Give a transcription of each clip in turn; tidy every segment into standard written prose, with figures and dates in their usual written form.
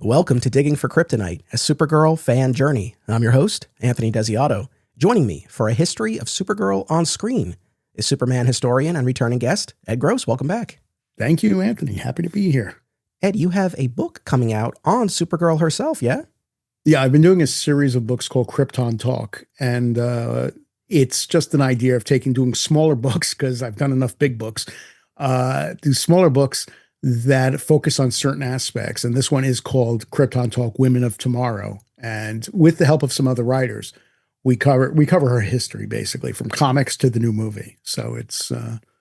Welcome to Digging for Kryptonite, a Supergirl fan journey. I'm your host, Anthony Desiato. Joining me for a history of Supergirl on screen is Superman historian and returning guest, Ed Gross. Welcome back. Thank you, Anthony. Happy to be here. Ed, you have a book coming out on Supergirl herself, yeah? Yeah, I've been doing a series of books called Krypton Talk, and it's just an idea of doing smaller books, because I've done enough big books, do smaller books that focus on certain aspects. And this one is called Krypton Talk, Women of Tomorrow. And with the help of some other writers, we cover her history, basically, from comics to the new movie. So it's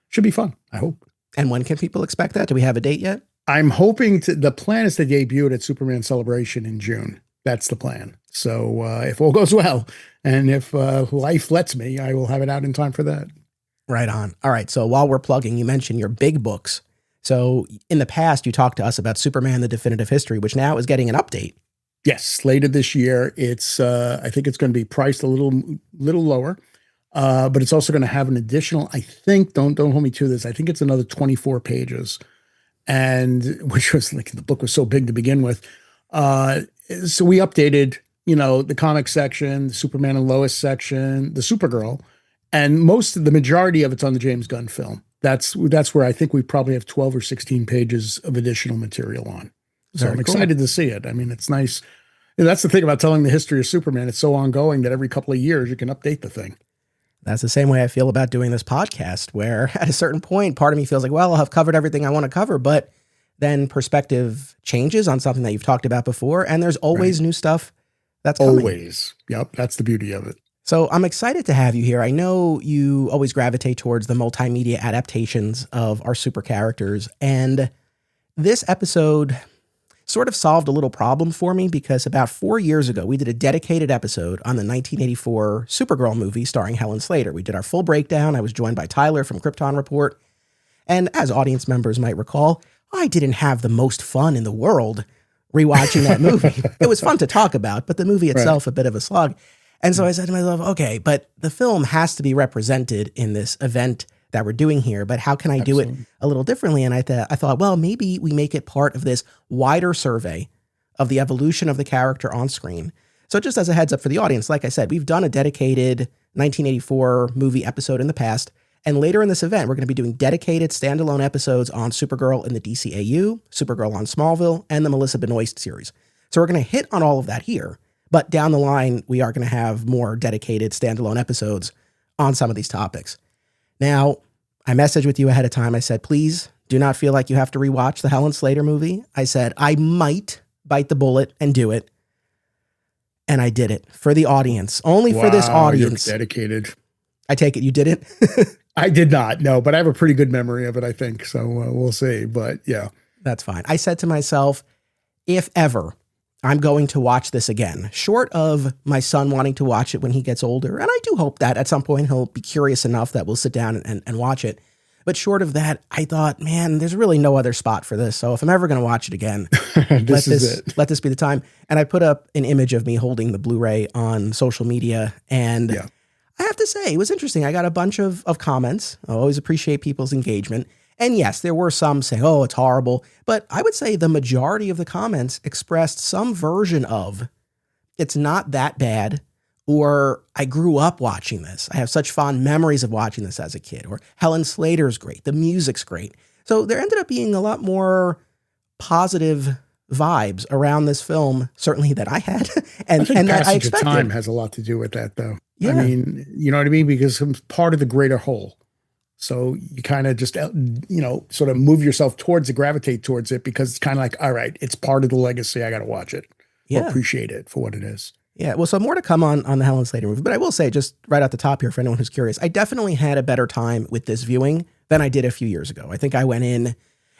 should be fun, I hope. And when can people expect that? Do we have a date yet? I'm hoping the plan is to debut it at Superman Celebration in June. That's the plan. So if all goes well, and if life lets me, I will have it out in time for that. Right on. All right. So while we're plugging, you mentioned your big books. So in the past, you talked to us about Superman, the Definitive History, which now is getting an update. Yes, later this year. It's I think it's going to be priced a little lower, but it's also going to have an additional, I think, don't hold me to this, I think it's another 24 pages, and which was like, the book was so big to begin with. So we updated, the comic section, the Superman and Lois section, the Supergirl, and the majority of it's on the James Gunn film. That's where I think we probably have 12 or 16 pages of additional material on. So I'm excited to see it. I mean, it's nice. That's the thing about telling the history of Superman. It's so ongoing that every couple of years you can update the thing. That's the same way I feel about doing this podcast, where at a certain point, part of me feels like, well, I'll have covered everything I want to cover, but then perspective changes on something that you've talked about before, and there's always new stuff that's coming. Always. Yep. That's the beauty of it. So I'm excited to have you here. I know you always gravitate towards the multimedia adaptations of our super characters, and this episode sort of solved a little problem for me, because about 4 years ago, we did a dedicated episode on the 1984 Supergirl movie starring Helen Slater. We did our full breakdown. I was joined by Tyler from Krypton Report. And as audience members might recall, I didn't have the most fun in the world rewatching that movie. It was fun to talk about, but the movie itself, a bit of a slog. And so I said to myself, okay, but the film has to be represented in this event that we're doing here, but how can I do it a little differently? And I thought, well, maybe we make it part of this wider survey of the evolution of the character on screen. So just as a heads up for the audience, like I said, we've done a dedicated 1984 movie episode in the past. And later in this event, we're going to be doing dedicated standalone episodes on Supergirl in the DCAU, Supergirl on Smallville, and the Melissa Benoist series. So we're going to hit on all of that here. But down the line, we are going to have more dedicated standalone episodes on some of these topics. Now, I messaged with you ahead of time. I said, please do not feel like you have to rewatch the Helen Slater movie. I said, I might bite the bullet and do it. And I did it for the audience, only for this audience. You're dedicated. I take it you didn't? I did not, no, but I have a pretty good memory of it, I think. So we'll see. But yeah. That's fine. I said to myself, if ever I'm going to watch this again, short of my son wanting to watch it when he gets older. And I do hope that at some point he'll be curious enough that we'll sit down and watch it. But short of that, I thought, man, there's really no other spot for this. So if I'm ever going to watch it again, let this be the time. And I put up an image of me holding the Blu-ray on social media. And I have to say, it was interesting. I got a bunch of comments. I always appreciate people's engagement. And yes, there were some saying, oh, it's horrible. But I would say the majority of the comments expressed some version of, it's not that bad, or I grew up watching this. I have such fond memories of watching this as a kid, or Helen Slater's great. The music's great. So there ended up being a lot more positive vibes around this film, certainly that I had. And that I expected. Time has a lot to do with that, though. Yeah. I mean, you know what I mean? Because it's part of the greater whole. So you kind of just, sort of move yourself towards it, gravitate towards it, because it's kind of like, all right, it's part of the legacy. I got to watch it. Or appreciate it for what it is. Yeah. Well, so more to come on the Helen Slater movie. But I will say, just right out the top here, for anyone who's curious, I definitely had a better time with this viewing than I did a few years ago. I think I went in,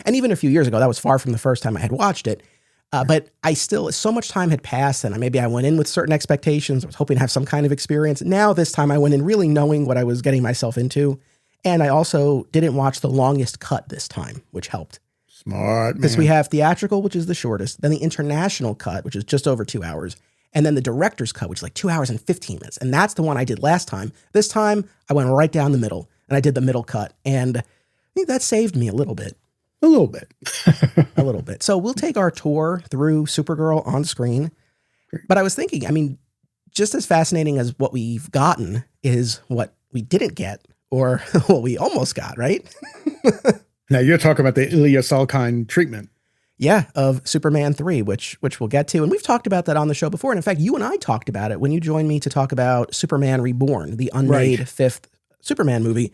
and even a few years ago, that was far from the first time I had watched it. But I still, so much time had passed, and maybe I went in with certain expectations. I was hoping to have some kind of experience. Now, this time I went in really knowing what I was getting myself into. And I also didn't watch the longest cut this time, which helped. Smart, man. Because we have theatrical, which is the shortest, then the international cut, which is just over 2 hours, and then the director's cut, which is like 2 hours and 15 minutes. And that's the one I did last time. This time, I went right down the middle, and I did the middle cut. And I think that saved me a little bit. A little bit. A little bit. So we'll take our tour through Supergirl on screen. But I was thinking, I mean, just as fascinating as what we've gotten is what we didn't get or what we almost got, right? Now you're talking about the Ilya Salkind treatment. Yeah, of Superman 3, which we'll get to. And we've talked about that on the show before. And in fact, you and I talked about it when you joined me to talk about Superman Reborn, the unmade fifth Superman movie.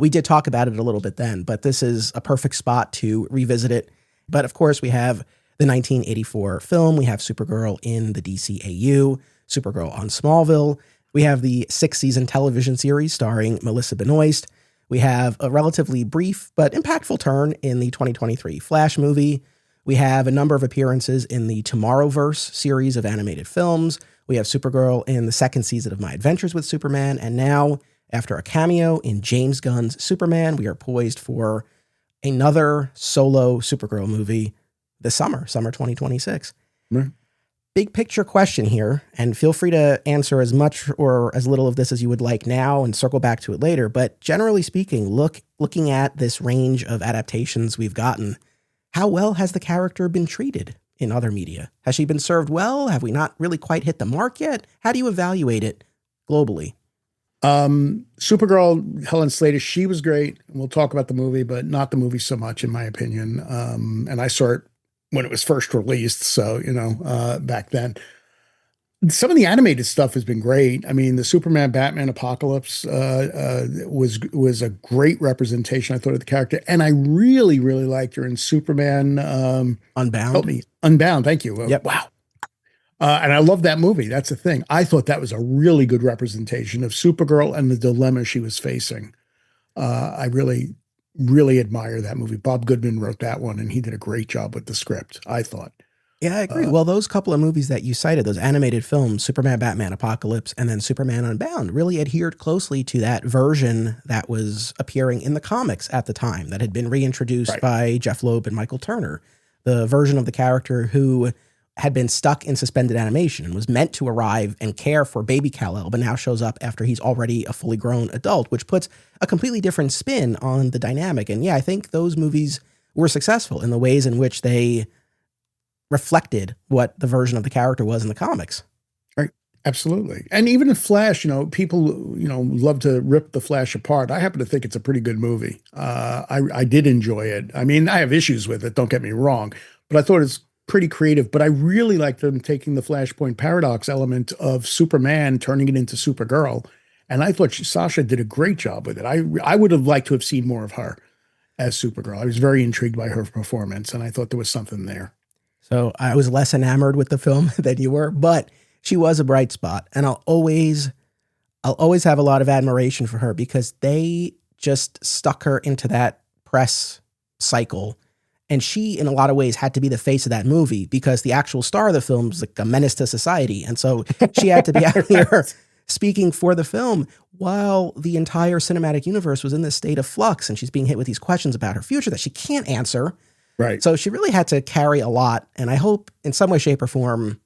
We did talk about it a little bit then, but this is a perfect spot to revisit it. But of course, we have the 1984 film. We have Supergirl in the DCAU, Supergirl on Smallville. We have the 6-season television series starring Melissa Benoist. We have a relatively brief but impactful turn in the 2023 Flash movie. We have a number of appearances in the Tomorrowverse series of animated films. We have Supergirl in the second season of My Adventures with Superman. And now, after a cameo in James Gunn's Superman, we are poised for another solo Supergirl movie this summer 2026. Right. Big picture question here, and feel free to answer as much or as little of this as you would like now and circle back to it later. But generally speaking, looking at this range of adaptations we've gotten, how well has the character been treated in other media? Has she been served well? Have we not really quite hit the mark yet? How do you evaluate it globally? Supergirl, Helen Slater, she was great. We'll talk about the movie, but not the movie so much, in my opinion. And I saw it when it was first released, so, back then. Some of the animated stuff has been great. I mean, the Superman Batman Apocalypse was a great representation, I thought, of the character. And I really, really liked her in Superman Unbound. Help me. Unbound, thank you. Yep. Wow. And I love that movie. That's the thing. I thought that was a really good representation of Supergirl and the dilemma she was facing. I really, really admire that movie. Bob Goodman wrote that one, and he did a great job with the script, I thought. Yeah, I agree. Well, those couple of movies that you cited, those animated films, Superman, Batman, Apocalypse, and then Superman Unbound, really adhered closely to that version that was appearing in the comics at the time that had been reintroduced by Jeff Loeb and Michael Turner. The version of the character who had been stuck in suspended animation and was meant to arrive and care for baby Kal-El, but now shows up after he's already a fully grown adult, which puts a completely different spin on the dynamic. And yeah, I think those movies were successful in the ways in which they reflected what the version of the character was in the comics. Right. Absolutely. And even in Flash, people, love to rip the Flash apart. I happen to think it's a pretty good movie. I did enjoy it. I mean, I have issues with it, don't get me wrong, but I thought it's pretty creative. But I really liked them taking the Flashpoint paradox element of Superman, turning it into Supergirl. And I thought Sasha did a great job with it. I would have liked to have seen more of her as Supergirl. I was very intrigued by her performance, and I thought there was something there. So I was less enamored with the film than you were, but she was a bright spot. And I'll always have a lot of admiration for her because they just stuck her into that press cycle. And she, in a lot of ways, had to be the face of that movie because the actual star of the film was like a menace to society. And so she had to be out here speaking for the film while the entire cinematic universe was in this state of flux. And she's being hit with these questions about her future that she can't answer. Right. So she really had to carry a lot. And I hope in some way, shape, or form,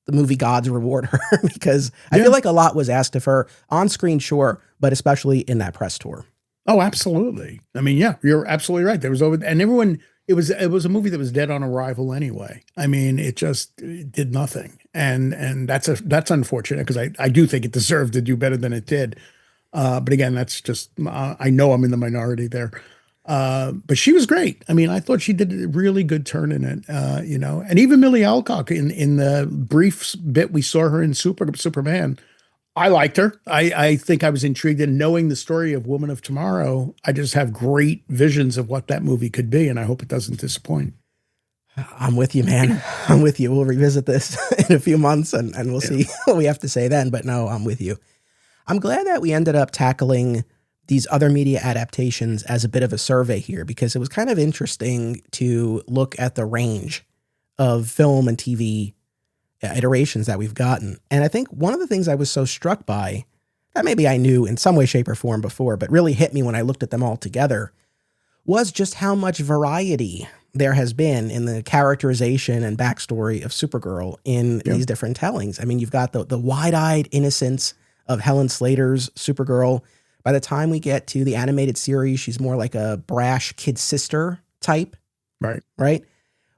the movie gods reward her because I feel like a lot was asked of her on screen, sure, but especially in that press tour. Oh, absolutely. I mean, yeah, you're absolutely right. There was and everyone, it was a movie that was dead on arrival anyway. I mean, it did nothing. And that's unfortunate because I do think it deserved to do better than it did. But again, that's just, I know I'm in the minority there. But she was great. I mean, I thought she did a really good turn in it, and even Millie Alcock in the brief bit we saw her in Superman, I liked her. I think I was intrigued in knowing the story of Woman of Tomorrow. I just have great visions of what that movie could be, and I hope it doesn't disappoint. I'm with you, man. I'm with you. We'll revisit this in a few months and we'll see what we have to say then. But no, I'm with you. I'm glad that we ended up tackling these other media adaptations as a bit of a survey here, because it was kind of interesting to look at the range of film and TV iterations that we've gotten. And I think one of the things I was so struck by, that maybe I knew in some way, shape, or form before, but really hit me when I looked at them all together, was just how much variety there has been in the characterization and backstory of Supergirl in these different tellings. I mean, you've got the wide-eyed innocence of Helen Slater's Supergirl. By the time we get to the animated series, she's more like a brash kid sister type, Right. right?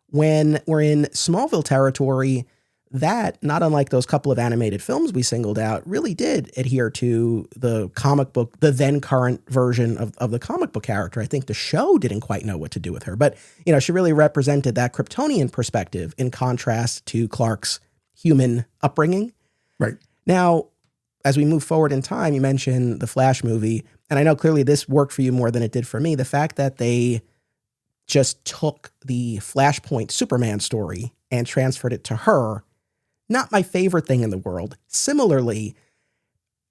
When we're in Smallville territory, that, not unlike those couple of animated films we singled out, really did adhere to the comic book, the then current version of the comic book character. I think the show didn't quite know what to do with her, but she really represented that Kryptonian perspective in contrast to Clark's human upbringing. Right. Now, as we move forward in time, you mentioned the Flash movie, and I know clearly this worked for you more than it did for me. The fact that they just took the Flashpoint Superman story and transferred it to her, not my favorite thing in the world. Similarly,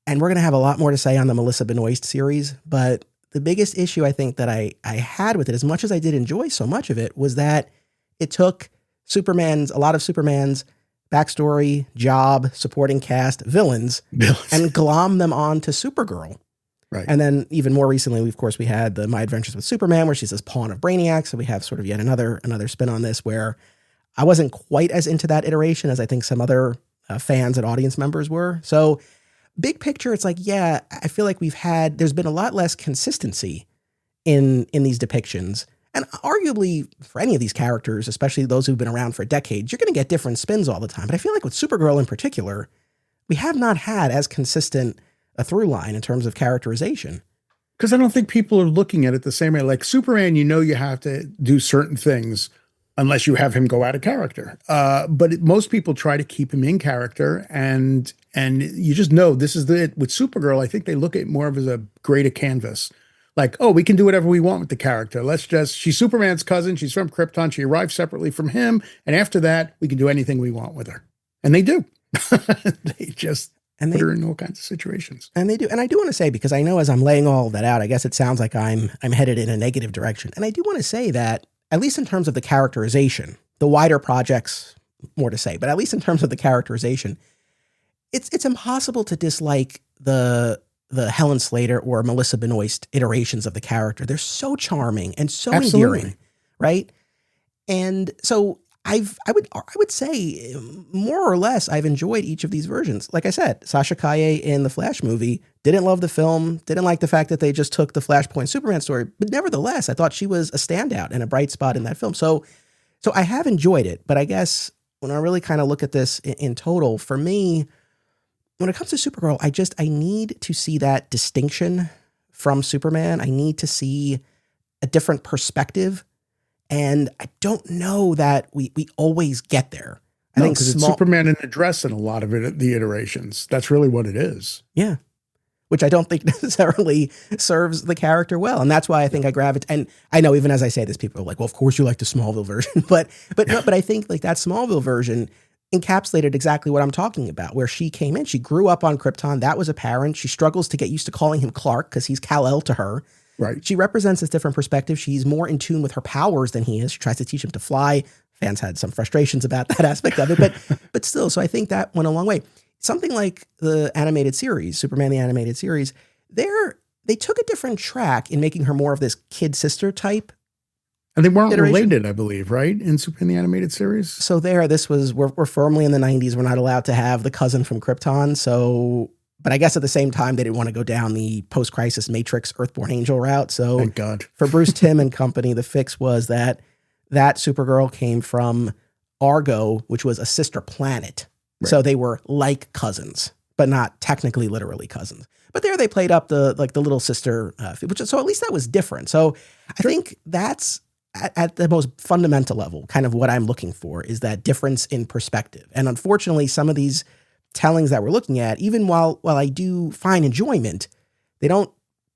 and we're going to have a lot more to say on the Melissa Benoist series, but the biggest issue I think that I had with it, as much as I did enjoy so much of it, was that it took a lot of Superman's backstory, job, supporting cast, villains, and glom them on to Supergirl. Right. And then even more recently, of course, we had the My Adventures with Superman, where she's this pawn of Brainiac. So we have sort of yet another spin on this, where I wasn't quite as into that iteration as I think some other fans and audience members were. So big picture, it's like, yeah, I feel like there's been a lot less consistency in these depictions. And arguably for any of these characters, especially those who've been around for decades, you're going to get different spins all the time. But I feel like with Supergirl in particular, we have not had as consistent a through line in terms of characterization. Because I don't think people are looking at it the same way. Like Superman, you have to do certain things unless you have him go out of character. But most people try to keep him in character, and you just know this is it. With Supergirl, I think they look at it more of as a greater canvas. Like, oh, we can do whatever we want with the character. She's Superman's cousin. She's from Krypton. She arrived separately from him. And after that, we can do anything we want with her. And they do. They just put her in all kinds of situations. And they do. And I do want to say, because I know as I'm laying all of that out, I guess it sounds like I'm headed in a negative direction. And I do want to say that, at least in terms of the characterization, the wider projects, more to say, but at least in terms of the characterization, it's impossible to dislike the Helen Slater or Melissa Benoist iterations of the character. They're so charming and so endearing, right? And so I would say more or less I've enjoyed each of these versions. Like I said, Sasha Calle in the Flash movie, didn't love the film, didn't like the fact that they just took the Flashpoint Superman story, but nevertheless, I thought she was a standout and a bright spot in that film. So I have enjoyed it, but I guess when I really kind of look at this in total, for me, when it comes to Supergirl, I need to see that distinction from Superman. I need to see a different perspective. And I don't know that we always get there. I think it's Superman in a dress in a lot of it, the iterations. That's really what it is. Yeah. Which I don't think necessarily serves the character well. And that's why I think I gravitate. And I know even as I say this, people are like, well, of course you like the Smallville version. but I think like that Smallville version encapsulated exactly what I'm talking about, where she came in. She grew up on Krypton. That was apparent. She struggles to get used to calling him Clark because he's Kal-El to her. Right. She represents this different perspective. She's more in tune with her powers than he is. She tries to teach him to fly. Fans had some frustrations about that aspect of it, but still. So I think that went a long way. Something like the animated series, Superman the Animated Series, they took a different track in making her more of this kid sister type. And they weren't related, I believe, right? In Superman the Animated Series. So we're firmly in the 90s. We're not allowed to have the cousin from Krypton. So, but I guess at the same time, they didn't want to go down the post-crisis Matrix Earthborn Angel route. So thank God. For Bruce Timm and company, the fix was that Supergirl came from Argo, which was a sister planet. Right. So they were like cousins, but not technically literally cousins. But there they played up the little sister, so at least that was different. So I think that's at the most fundamental level, kind of what I'm looking for is that difference in perspective. And unfortunately, some of these tellings that we're looking at, even while I do find enjoyment, they don't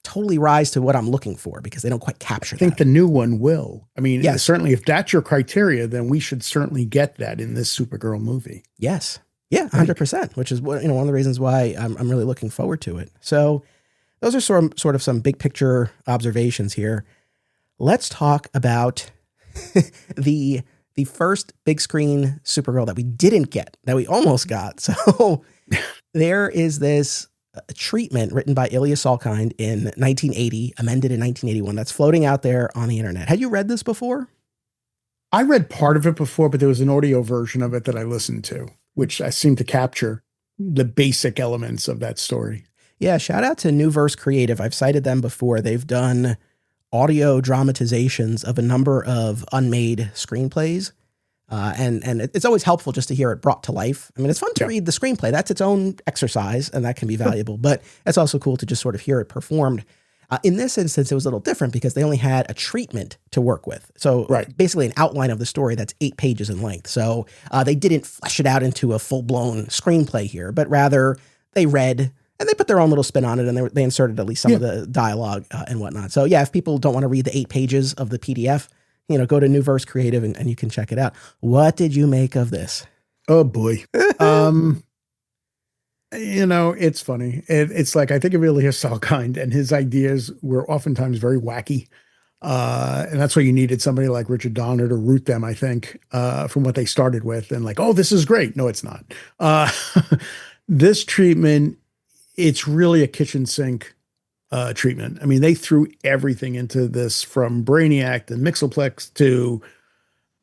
totally rise to what I'm looking for because they don't quite capture that. I think the new one will. I mean, yes. Certainly if that's your criteria, then we should certainly get that in this Supergirl movie. Yes. Yeah, 100%, which is one of the reasons why I'm really looking forward to it. So those are sort of some big picture observations here. Let's talk about the first big screen Supergirl that we didn't get, that we almost got. So there is this treatment written by Ilya Salkind in 1980, amended in 1981, that's floating out there on the internet. Had you read this before? I read part of it before, but there was an audio version of it that I listened to, which I seemed to capture the basic elements of that story. Yeah, shout out to New Verse Creative. I've cited them before. They've done audio dramatizations of a number of unmade screenplays. And it's always helpful just to hear it brought to life. I mean, it's fun to read the screenplay. That's its own exercise, and that can be valuable. But it's also cool to just sort of hear it performed. In this instance, it was a little different because they only had a treatment to work with. So basically an outline of the story that's 8 pages in length. So they didn't flesh it out into a full-blown screenplay here, but rather they read and they put their own little spin on it, and they inserted at least some of the dialogue and whatnot. So yeah, if people don't want to read the 8 pages of the PDF, go to New Verse Creative and you can check it out. What did you make of this? Oh boy. It's funny. It's like, I think of Elias Salkind, and his ideas were oftentimes very wacky. And that's why you needed somebody like Richard Donner to root them, I think, from what they started with, and like, oh, this is great. No, it's not. This treatment, it's really a kitchen sink treatment. I mean, they threw everything into this, from Brainiac to Mixoplex to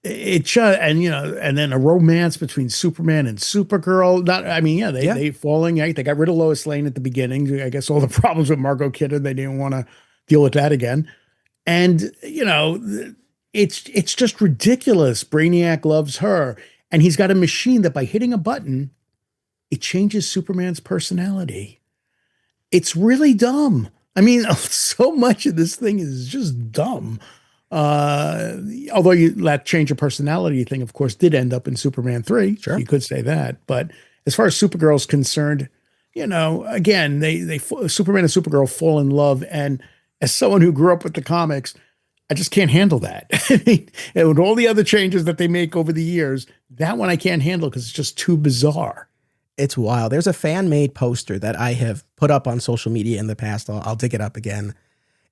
and then a romance between Superman and Supergirl. They falling out. They got rid of Lois Lane at the beginning. I guess all the problems with Margot Kidder, they didn't want to deal with that again. And it's just ridiculous. Brainiac loves her, and he's got a machine that by hitting a button, it changes Superman's personality. It's really dumb. I mean, so much of this thing is just dumb. Although that change of personality thing, of course, did end up in Superman 3. Sure. You could say that. But as far as Supergirl's concerned, again, they Superman and Supergirl fall in love. And as someone who grew up with the comics, I just can't handle that. I mean, and with all the other changes that they make over the years, that one I can't handle because it's just too bizarre. It's wild. There's a fan-made poster that I have put up on social media in the past. I'll dig it up again.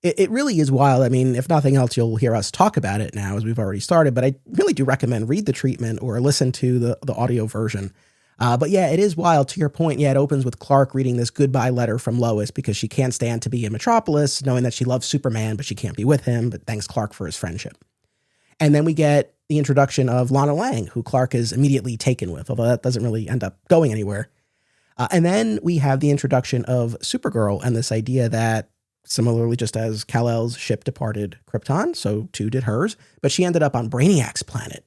It really is wild. I mean, if nothing else, you'll hear us talk about it now as we've already started, but I really do recommend read the treatment or listen to the audio version. But yeah, it is wild. To your point, yeah, it opens with Clark reading this goodbye letter from Lois because she can't stand to be in Metropolis, knowing that she loves Superman, but she can't be with him, but thanks Clark for his friendship. And then we get the introduction of Lana Lang, who Clark is immediately taken with, although that doesn't really end up going anywhere. And then we have the introduction of Supergirl and this idea that similarly, just as Kal-El's ship departed Krypton, so too did hers. But she ended up on Brainiac's planet,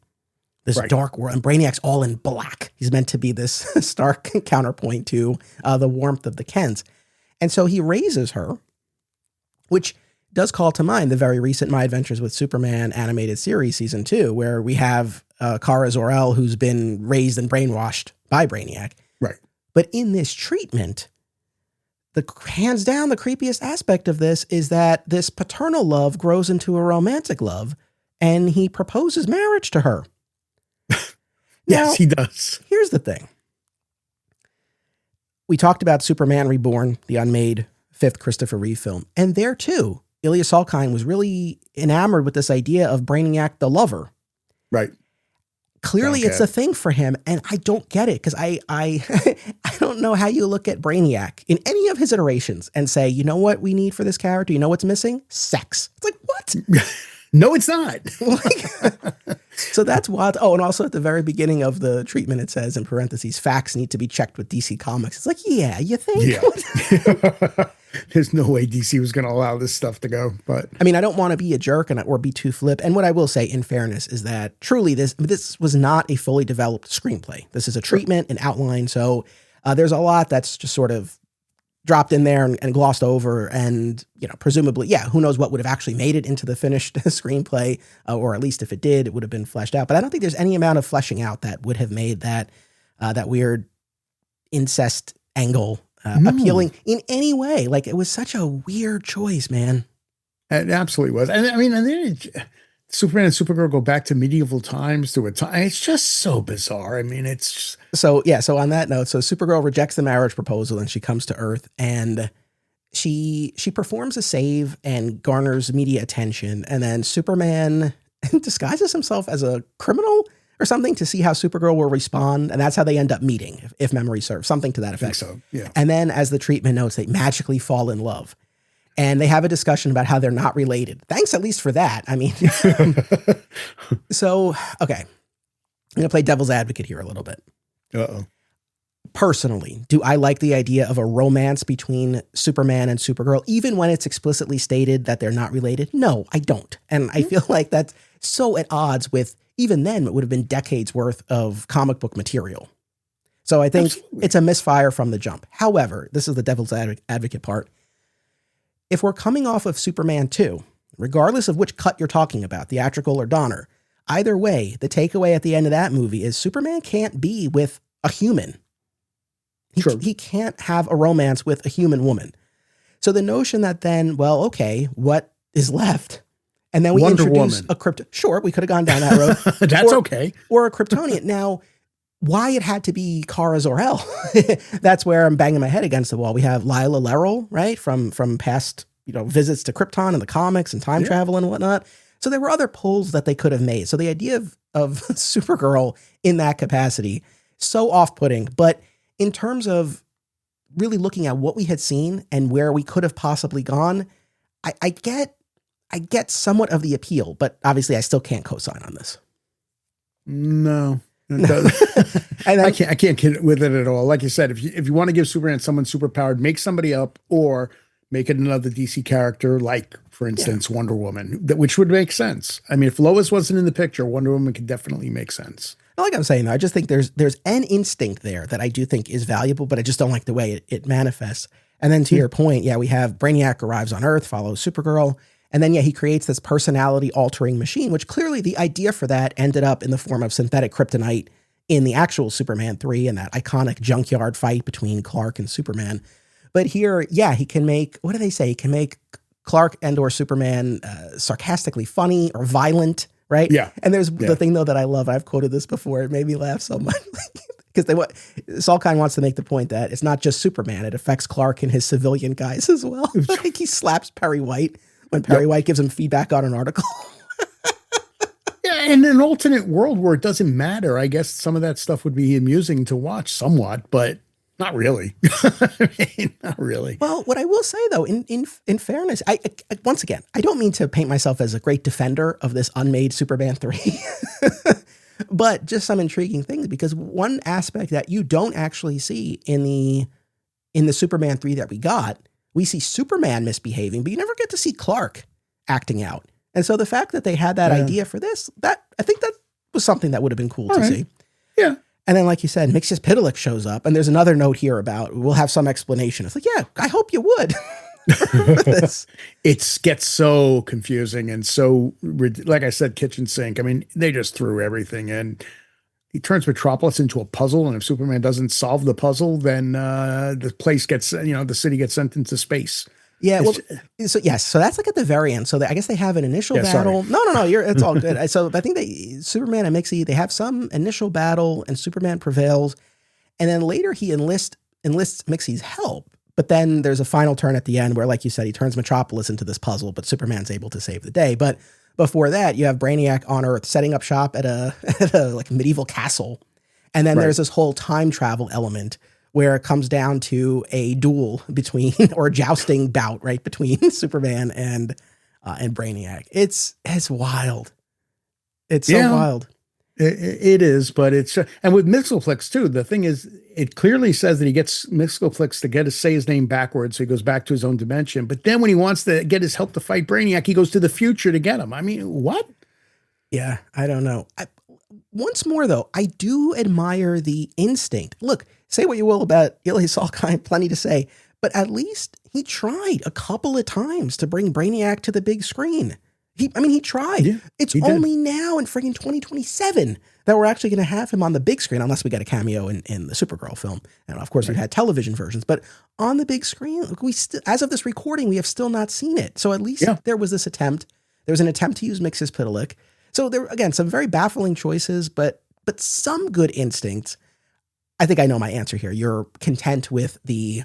this dark world, and Brainiac's all in black. He's meant to be this stark counterpoint to the warmth of the Kents. And so he raises her, which does call to mind the very recent My Adventures with Superman animated series season 2, where we have Kara Zor-El, who's been raised and brainwashed by Brainiac. Right. But in this treatment, the hands down, the creepiest aspect of this is that this paternal love grows into a romantic love, and he proposes marriage to her. Yes, he does. Here's the thing. We talked about Superman Reborn, the unmade 5th Christopher Reeve film. And there too, Ilya Salkind was really enamored with this idea of Brainiac the lover. Right. Clearly it's a thing for him, and I don't get it, because I I don't know how you look at Brainiac in any of his iterations and say, you know what we need for this character? You know what's missing? Sex. It's like, what? No, it's not. So that's wild. Oh, and also at the very beginning of the treatment, it says in parentheses, facts need to be checked with DC Comics. It's like, yeah, you think? Yeah. There's no way DC was going to allow this stuff to go. But I mean, I don't want to be a jerk or be too flip. And what I will say, in fairness, is that truly this was not a fully developed screenplay. This is a treatment, an outline. So there's a lot that's just sort of dropped in there and glossed over, and presumably, who knows what would have actually made it into the finished screenplay, or at least if it did, it would have been fleshed out. But I don't think there's any amount of fleshing out that would have made that weird incest angle appealing in any way. Like, it was such a weird choice, man. It absolutely was. And I mean, and then Superman and Supergirl go back to medieval times to a time. It's just so bizarre. I mean, it's just... So on that note, so Supergirl rejects the marriage proposal and she comes to Earth, and she performs a save and garners media attention. And then Superman disguises himself as a criminal or something to see how Supergirl will respond. And that's how they end up meeting, if memory serves, something to that effect. I think so, yeah. And then, as the treatment notes, they magically fall in love. And they have a discussion about how they're not related. Thanks at least for that. I mean, so, okay. I'm going to play devil's advocate here a little bit. Uh-oh. Personally, do I like the idea of a romance between Superman and Supergirl, even when it's explicitly stated that they're not related? No, I don't. And I feel like that's so at odds with, even then, it would have been decades worth of comic book material. So I think it's a misfire from the jump. However, this is the devil's advocate part. If we're coming off of Superman 2, regardless of which cut you're talking about, theatrical or Donner, either way, the takeaway at the end of that movie is Superman can't be with a human. He can't have a romance with a human woman. So the notion that then, well, okay, what is left? And then we introduce a Krypton. Sure, we could have gone down that road. That's okay. Or a Kryptonian. Now, why it had to be Kara Zor-El? That's where I'm banging my head against the wall. We have Lila Lerrell, right, from past visits to Krypton and the comics and time travel and whatnot. So there were other pulls that they could have made. So the idea of Supergirl in that capacity, so off-putting, but in terms of really looking at what we had seen and where we could have possibly gone, I get somewhat of the appeal, but obviously I still can't co-sign on this. No. I can't get with it at all. Like you said, if you want to give Superman someone superpowered, make somebody up or make it another DC character, like, for instance, Wonder Woman, which would make sense. I mean, if Lois wasn't in the picture, Wonder Woman could definitely make sense. Like I'm saying, though, I just think there's an instinct there that I do think is valuable, but I just don't like the way it manifests. And then to your point, we have Brainiac arrives on Earth, follows Supergirl, and then he creates this personality-altering machine, which clearly the idea for that ended up in the form of synthetic kryptonite in the actual Superman 3 and that iconic junkyard fight between Clark and Superman. But here, he can make, what do they say? He can make Clark and or Superman sarcastically funny or violent, right? Yeah. And there's the thing, though, that I love. I've quoted this before. It made me laugh so much. Because Salkind wants to make the point that it's not just Superman. It affects Clark and his civilian guys as well. Like he slaps Perry White when Perry White gives him feedback on an article. In an alternate world where it doesn't matter, I guess some of that stuff would be amusing to watch somewhat, but not really. Not really. Well, what I will say, though, in fairness, I once again, I don't mean to paint myself as a great defender of this unmade Superman 3, but just some intriguing things, because one aspect that you don't actually see in the Superman 3 that we got, we see Superman misbehaving, but you never get to see Clark acting out. And so the fact that they had that idea for this, that I think that was something that would have been cool to see. Yeah. And then, like you said, Mxyzptlk shows up, and there's another note here about we'll have some explanation. It's like, I hope you would. It gets so confusing and so, like I said, kitchen sink. I mean, they just threw everything in. He turns Metropolis into a puzzle, and if Superman doesn't solve the puzzle, then the place gets, the city gets sent into space. Yeah, well, so that's like at the very end. So I guess they have an initial battle. Sorry. No, it's all good. So I think Superman and Mixie, they have some initial battle, and Superman prevails, and then later he enlists Mixie's help. But then there's a final turn at the end where, like you said, he turns Metropolis into this puzzle, but Superman's able to save the day. But before that, you have Brainiac on Earth setting up shop at a like medieval castle, and then there's this whole time travel element where it comes down to a duel between, or a jousting bout, right, between Superman and Brainiac. It's wild. It's so wild. It is, but it's, and with Mxyzptlk too, the thing is, it clearly says that he gets Mxyzptlk to say his name backwards, so he goes back to his own dimension. But then when he wants to get his help to fight Brainiac, he goes to the future to get him. I mean, what? Yeah, I don't know. Once more, though, I do admire the instinct. Look, say what you will about Ilya Salkind, plenty to say, but at least he tried a couple of times to bring Brainiac to the big screen. He tried. Yeah, it's only now in friggin' 2027 that we're actually going to have him on the big screen, unless we get a cameo in the Supergirl film. And of course, we've had television versions, but on the big screen, as of this recording, we have still not seen it. So at least there was this attempt. There was an attempt to use Mxyzptlk. So there, again, some very baffling choices, but some good instincts. I think I know my answer here. You're content with the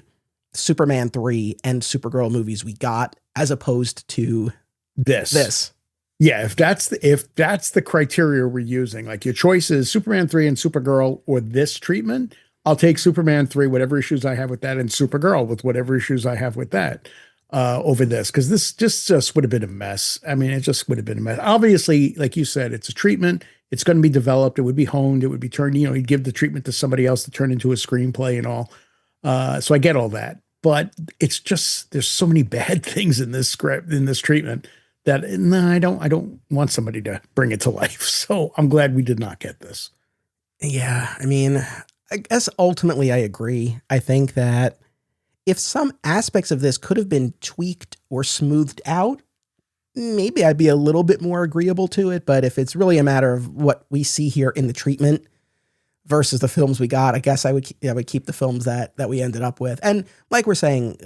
Superman 3 and Supergirl movies we got, as opposed to this. Yeah, if that's the criteria we're using, like your choice is Superman 3 and Supergirl or this treatment, I'll take Superman 3, whatever issues I have with that, and Supergirl with whatever issues I have with that, over this, because this just would have been a mess. I mean, it just would have been a mess. Obviously, like you said, it's a treatment. It's going to be developed. It would be honed. It would be turned, he'd give the treatment to somebody else to turn into a screenplay and all. So I get all that, but it's just, there's so many bad things in this script, in this treatment, that no, I don't want somebody to bring it to life. So I'm glad we did not get this. Yeah. I mean, I guess ultimately I agree. I think that if some aspects of this could have been tweaked or smoothed out, maybe I'd be a little bit more agreeable to it. But if it's really a matter of what we see here in the treatment versus the films we got, I guess I would keep the films that we ended up with. And like we're saying,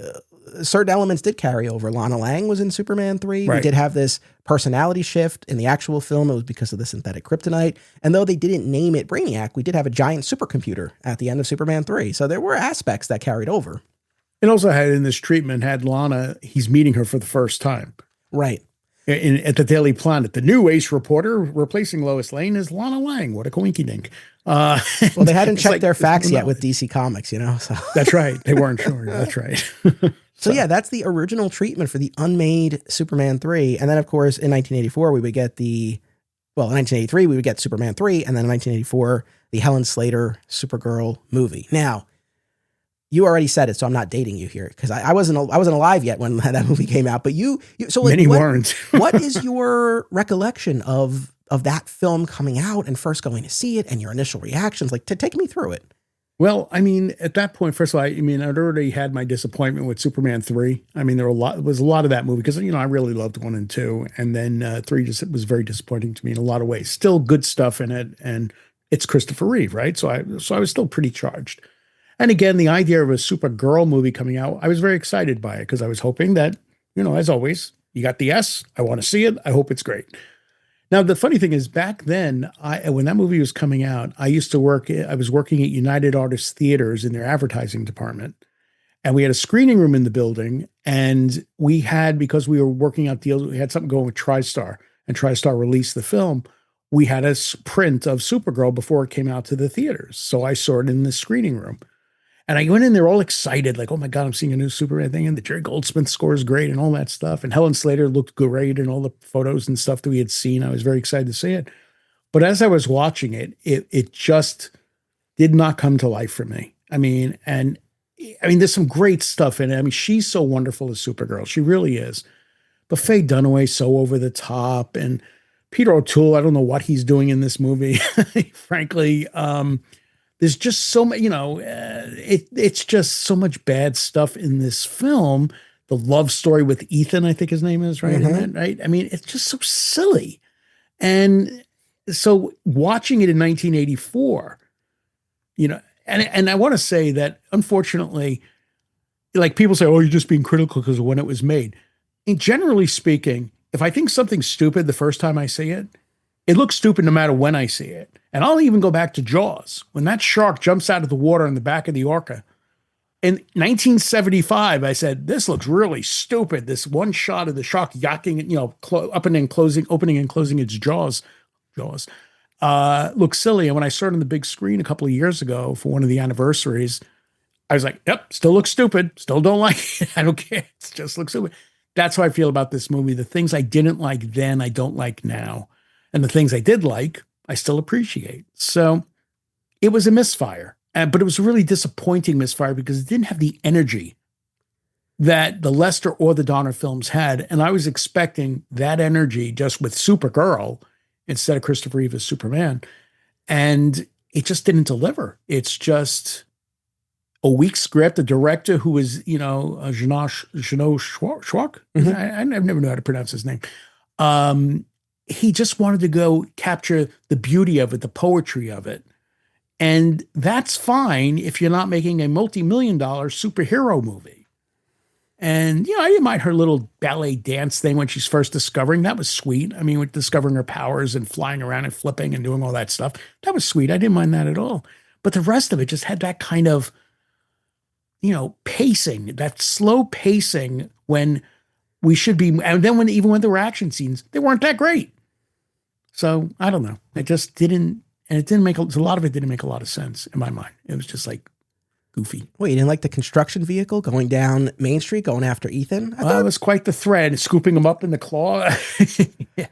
certain elements did carry over. Lana Lang was in Superman 3. Right. We did have this personality shift in the actual film. It was because of the synthetic kryptonite. And though they didn't name it Brainiac, we did have a giant supercomputer at the end of Superman 3. So there were aspects that carried over. It also had in this treatment, had Lana, he's meeting her for the first time. Right. At the Daily Planet, the new ace reporter replacing Lois Lane is Lana Lang. What a coinky dink. Well, they hadn't checked their facts yet with DC Comics, so. That's right. They weren't sure. That's right. So yeah, that's the original treatment for the unmade Superman 3. And then, of course, in 1984, we would get in 1983, we would get Superman 3. And then in 1984, the Helen Slater Supergirl movie. Now, you already said it, so I'm not dating you here because I wasn't alive yet when that movie came out. But many weren't. What is your recollection of that film coming out and first going to see it and your initial reactions? Like, to take me through it. Well, I mean, at that point, first of all, I'd already had my disappointment with Superman 3. I mean, there was a lot of that movie because, I really loved 1 and 2. And then 3 just was very disappointing to me in a lot of ways. Still good stuff in it. And it's Christopher Reeve, right? So I was still pretty charged. And again, the idea of a Supergirl movie coming out, I was very excited by it because I was hoping that, as always, you got the S. I want to see it. I hope it's great. Now, the funny thing is, back then, when that movie was coming out, I was working at United Artists Theaters in their advertising department. And we had a screening room in the building. And we had, because we were working out deals, we had something going with TriStar. And TriStar released the film. We had a print of Supergirl before it came out to the theaters. So I saw it in the screening room. And I went in there all excited, like, oh my God, I'm seeing a new Superman thing. And the Jerry Goldsmith score is great and all that stuff. And Helen Slater looked great and all the photos and stuff that we had seen. I was very excited to see it. But as I was watching it, it just did not come to life for me. I mean, there's some great stuff in it. I mean, she's so wonderful as Supergirl. She really is. But Faye Dunaway's so over the top. And Peter O'Toole, I don't know what he's doing in this movie, frankly. There's just so much, it's just so much bad stuff in this film. The love story with Ethan, I think his name is, right? Mm-hmm. Right? I mean, it's just so silly. And so watching it in 1984, and I want to say that, unfortunately, like people say, oh, you're just being critical because of when it was made. And generally speaking, if I think something's stupid the first time I see it, it looks stupid no matter when I see it. And I'll even go back to Jaws. When that shark jumps out of the water in the back of the orca, in 1975, I said, this looks really stupid. This one shot of the shark yacking, opening and closing its jaws looks silly. And when I saw it on the big screen a couple of years ago for one of the anniversaries, I was like, yep, still looks stupid. Still don't like it. I don't care. It just looks stupid. That's how I feel about this movie. The things I didn't like then, I don't like now. And the things I did like, I still appreciate. So it was a misfire, but it was a really disappointing misfire because it didn't have the energy that the Lester or the Donner films had. And I was expecting that energy just with Supergirl instead of Christopher Reeve as Superman. And it just didn't deliver. It's just a weak script, a director who is, Jeannot Schwark. Mm-hmm. I never know how to pronounce his name. He just wanted to go capture the beauty of it, the poetry of it. And that's fine if you're not making a multi-million-dollar superhero movie. And, I didn't mind her little ballet dance thing when she's first discovering. That was sweet. I mean, with discovering her powers and flying around and flipping and doing all that stuff. That was sweet. I didn't mind that at all. But the rest of it just had that kind of, pacing, that slow pacing when we should be. And then even when there were action scenes, they weren't that great. So I don't know. It just didn't, and it didn't make, a lot of it didn't make a lot of sense in my mind. It was just like, goofy. Wait, you didn't like the construction vehicle going down Main Street, going after Ethan? Well, it was quite the thread, scooping him up in the claw. Yeah,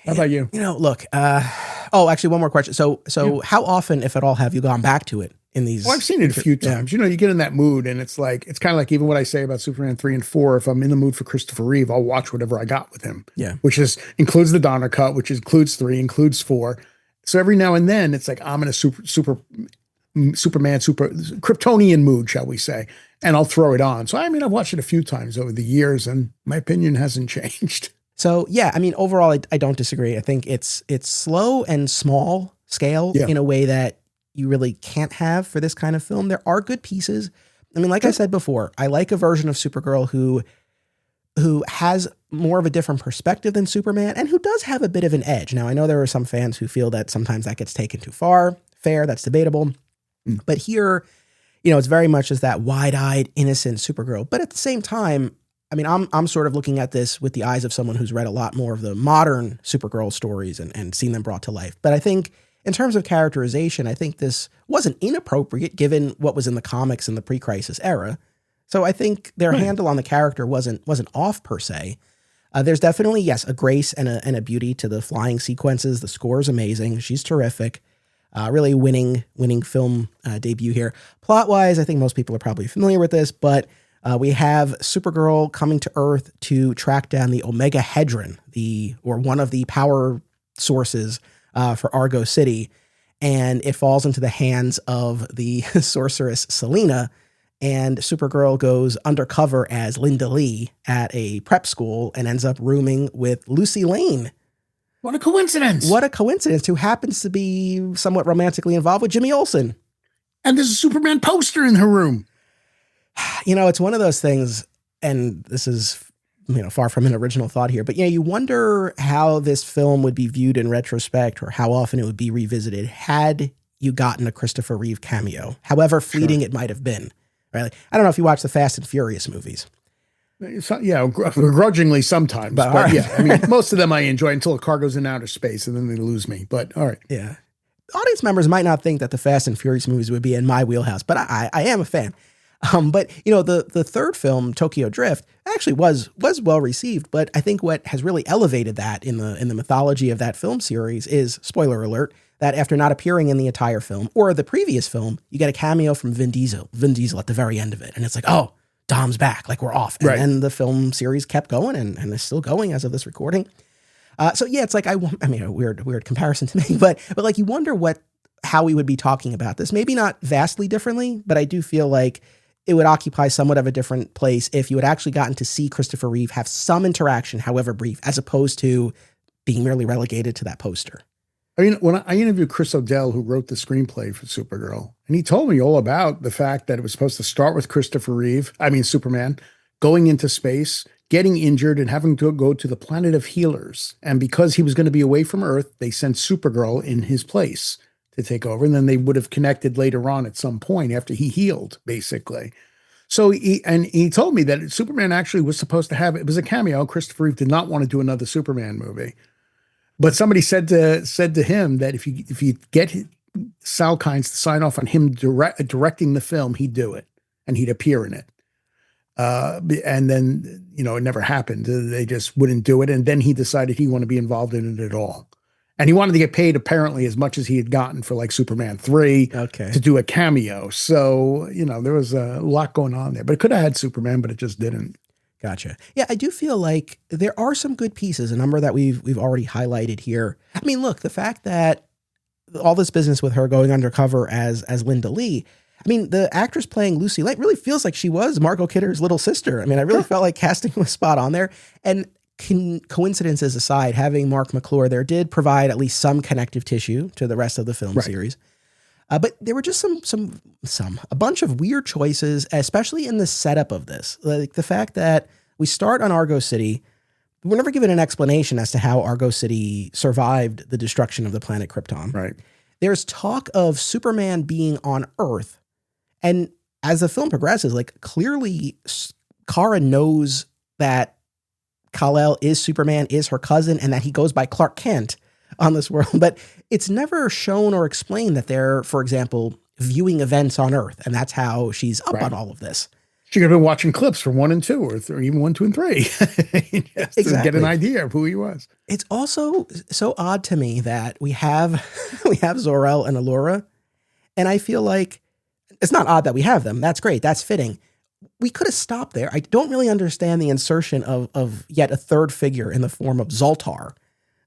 how about you? Look, actually one more question. So how often, if at all, have you gone back to it in these? Well, I've seen it a few times. You get in that mood, and it's kind of like even what I say about Superman 3 and 4. If I'm in the mood for Christopher Reeve, I'll watch whatever I got with him. Yeah. Which includes the Donner cut, which includes 3, includes 4. So every now and then it's like I'm in a Superman, Kryptonian mood, shall we say, and I'll throw it on. So, I've watched it a few times over the years, and my opinion hasn't changed. So, yeah, overall, I don't disagree. I think it's slow and small scale in a way that you really can't have for this kind of film. There are good pieces. Like I said before, I like a version of Supergirl who has more of a different perspective than Superman and who does have a bit of an edge. Now, I know there are some fans who feel that sometimes that gets taken too far. Fair, that's debatable. But here, it's very much as that wide-eyed, innocent Supergirl. But at the same time, I'm sort of looking at this with the eyes of someone who's read a lot more of the modern Supergirl stories and seen them brought to life. But I think in terms of characterization, I think this wasn't inappropriate given what was in the comics in the pre-crisis era. So I think their handle on the character wasn't off per se. There's definitely, yes, a grace and a beauty to the flying sequences. The score is amazing. She's terrific. Really winning film debut here. Plot-wise, I think most people are probably familiar with this, but we have Supergirl coming to Earth to track down the Omega Hedron, one of the power sources for Argo City, and it falls into the hands of the sorceress Selena, and Supergirl goes undercover as Linda Lee at a prep school and ends up rooming with Lucy Lane. What a coincidence. What a coincidence, who happens to be somewhat romantically involved with Jimmy Olsen. And there's a Superman poster in her room. It's one of those things, and this is, far from an original thought here, but you wonder how this film would be viewed in retrospect or how often it would be revisited had you gotten a Christopher Reeve cameo, however fleeting it might have been. Right? I don't know if you watch the Fast and Furious movies. Yeah, begrudgingly sometimes. But right. Yeah, most of them I enjoy until a car goes in outer space and then they lose me. But all right. Yeah. Audience members might not think that the Fast and Furious movies would be in my wheelhouse, but I am a fan. But the third film, Tokyo Drift, actually was well received. But I think what has really elevated that in the mythology of that film series is, spoiler alert, that after not appearing in the entire film or the previous film, you get a cameo from Vin Diesel at the very end of it. And it's like, oh, Dom's back, like we're off. And then the film series kept going and is still going as of this recording. So yeah, it's like, a weird comparison to me, but like you wonder how we would be talking about this. Maybe not vastly differently, but I do feel like it would occupy somewhat of a different place if you had actually gotten to see Christopher Reeve have some interaction, however brief, as opposed to being merely relegated to that poster. When I interviewed Chris O'Dell, who wrote the screenplay for Supergirl, and he told me all about the fact that it was supposed to start with Superman, going into space, getting injured, and having to go to the planet of healers. And because he was going to be away from Earth, they sent Supergirl in his place to take over. And then they would have connected later on at some point after he healed, basically. So he told me that Superman actually was supposed to have, it was a cameo. Christopher Reeve did not want to do another Superman movie. But somebody said to him that if you get Sal Kynes to sign off on him directing the film, he'd do it and he'd appear in it. And then, it never happened. They just wouldn't do it. And then he decided he wanted to be involved in it at all. And he wanted to get paid apparently as much as he had gotten for like Superman 3 to do a cameo. So, there was a lot going on there, but it could have had Superman, but it just didn't. Gotcha. Yeah, I do feel like there are some good pieces, a number that we've already highlighted here. Look, the fact that all this business with her going undercover as Linda Lee, the actress playing Lucy Lane really feels like she was Margot Kidder's little sister. I really felt like casting was spot on there. And coincidences aside, having Mark McClure there did provide at least some connective tissue to the rest of the film series. But there were just a bunch of weird choices, especially in the setup of this. Like the fact that we start on Argo City, we're never given an explanation as to how Argo City survived the destruction of the planet Krypton. Right. There's talk of Superman being on Earth. And as the film progresses, like clearly Kara knows that Kal-El is Superman, is her cousin, and that he goes by Clark Kent on this world. But it's never shown or explained that they're, for example, viewing events on Earth, and that's how she's up Right. on all of this. She could have been watching clips from 1 and 2, or even 1, 2, and 3, just to get an idea of who he was. It's also so odd to me that we have Zor-El and Allura, and I feel like it's not odd that we have them. That's great. That's fitting. We could have stopped there. I don't really understand the insertion of yet a third figure in the form of Zoltar,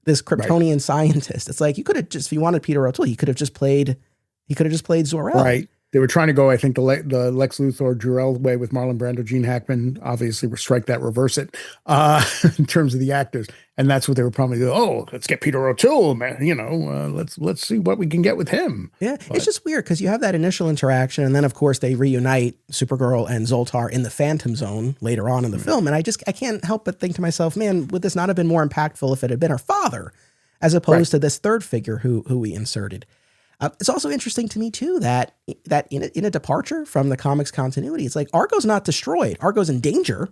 this Kryptonian scientist. It's like, you could have just, if you wanted Peter O'Toole, he could have just played Zor-El. Right. They were trying to go, I think, the Lex Luthor, Jor-El way with Marlon Brando, Gene Hackman, obviously strike that, reverse it, in terms of the actors. And that's what they were probably doing. Oh, let's get Peter O'Toole, man. Let's see what we can get with him. Yeah. But it's just weird because you have that initial interaction. And then, of course, they reunite Supergirl and Zoltar in the Phantom Zone later on in the film. And I can't help but think to myself, man, would this not have been more impactful if it had been her father as opposed to this third figure who we inserted? It's also interesting to me, too, that in a departure from the comics continuity, it's like Argo's not destroyed. Argo's in danger,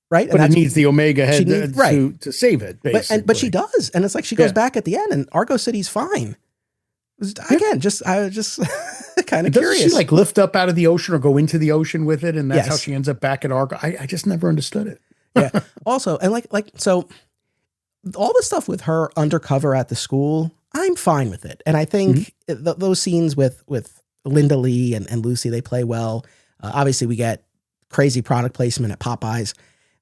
right? But it needs the Omega head to save it, basically. But she does. And it's like she goes back at the end, and Argo City's fine. Again, I was just kind of curious. Does she, like, lift up out of the ocean or go into the ocean with it, and that's how she ends up back at Argo? I just never understood it. Yeah. Also, and so all the stuff with her undercover at the school, I'm fine with it. And I think those scenes with Linda Lee and Lucy, they play well. Obviously, we get crazy product placement at Popeyes.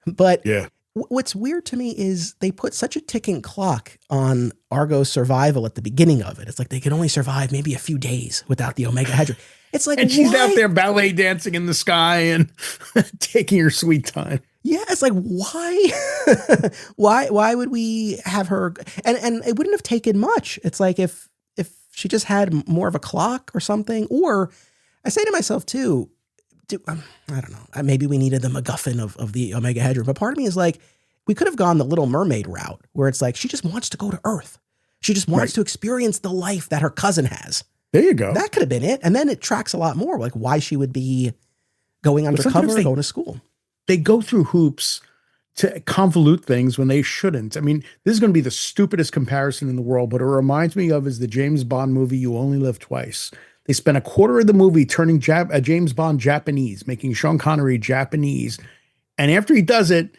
But what's weird to me is they put such a ticking clock on Argo's survival at the beginning of it. It's like they can only survive maybe a few days without the Omega Hedron. It's like, and she's out there ballet dancing in the sky and taking her sweet time. Yeah, it's like, why would we have her? And it wouldn't have taken much. It's like if she just had more of a clock or something. Or I say to myself too, I don't know, maybe we needed the MacGuffin of the Omega Hedron. But part of me is like, we could have gone the Little Mermaid route where it's like, she just wants to go to Earth. She just wants to experience the life that her cousin has. There you go. That could have been it. And then it tracks a lot more, like why she would be going undercover or going to school. They go through hoops to convolute things when they shouldn't. I mean, this is going to be the stupidest comparison in the world, but it reminds me of is the James Bond movie, You Only Live Twice. They spent a quarter of the movie turning James Bond Japanese, making Sean Connery Japanese. And after he does it,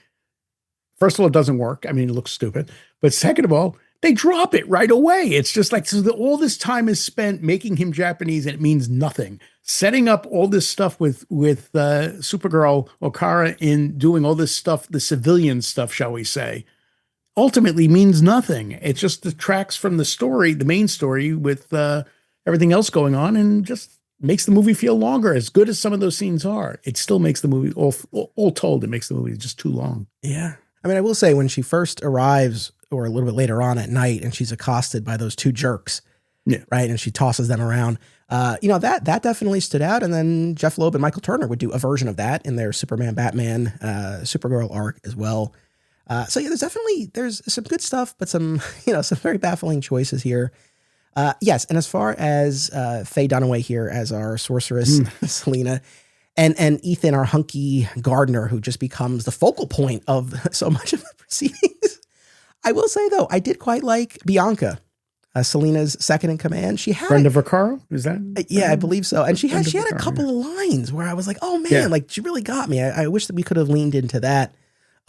first of all, it doesn't work. I mean, it looks stupid. But second of all, they drop it right away. It's just like, all this time is spent making him Japanese and it means nothing. Setting up all this stuff with Supergirl Okara in doing all this stuff, the civilian stuff, shall we say, ultimately means nothing. It just detracts from the story, the main story, with everything else going on, and just makes the movie feel longer. As good as some of those scenes are, it still makes the movie, all told, it makes the movie just too long. Yeah. I mean, I will say when she first arrives, or a little bit later on at night, and she's accosted by those two jerks, right? And she tosses them around. That definitely stood out. And then Jeff Loeb and Michael Turner would do a version of that in their Superman, Batman, Supergirl arc as well. So yeah, there's some good stuff, but some very baffling choices here. Yes. And as far as Faye Dunaway here as our sorceress, Selena, and Ethan, our hunky gardener, who just becomes the focal point of so much of the proceedings. I will say, though, I did quite like Bianca, Selena's second in command. She had Brenda Vaccaro, is that? Yeah, I believe so. And she had a couple of lines where I was like, oh man, like she really got me. I wish that we could have leaned into that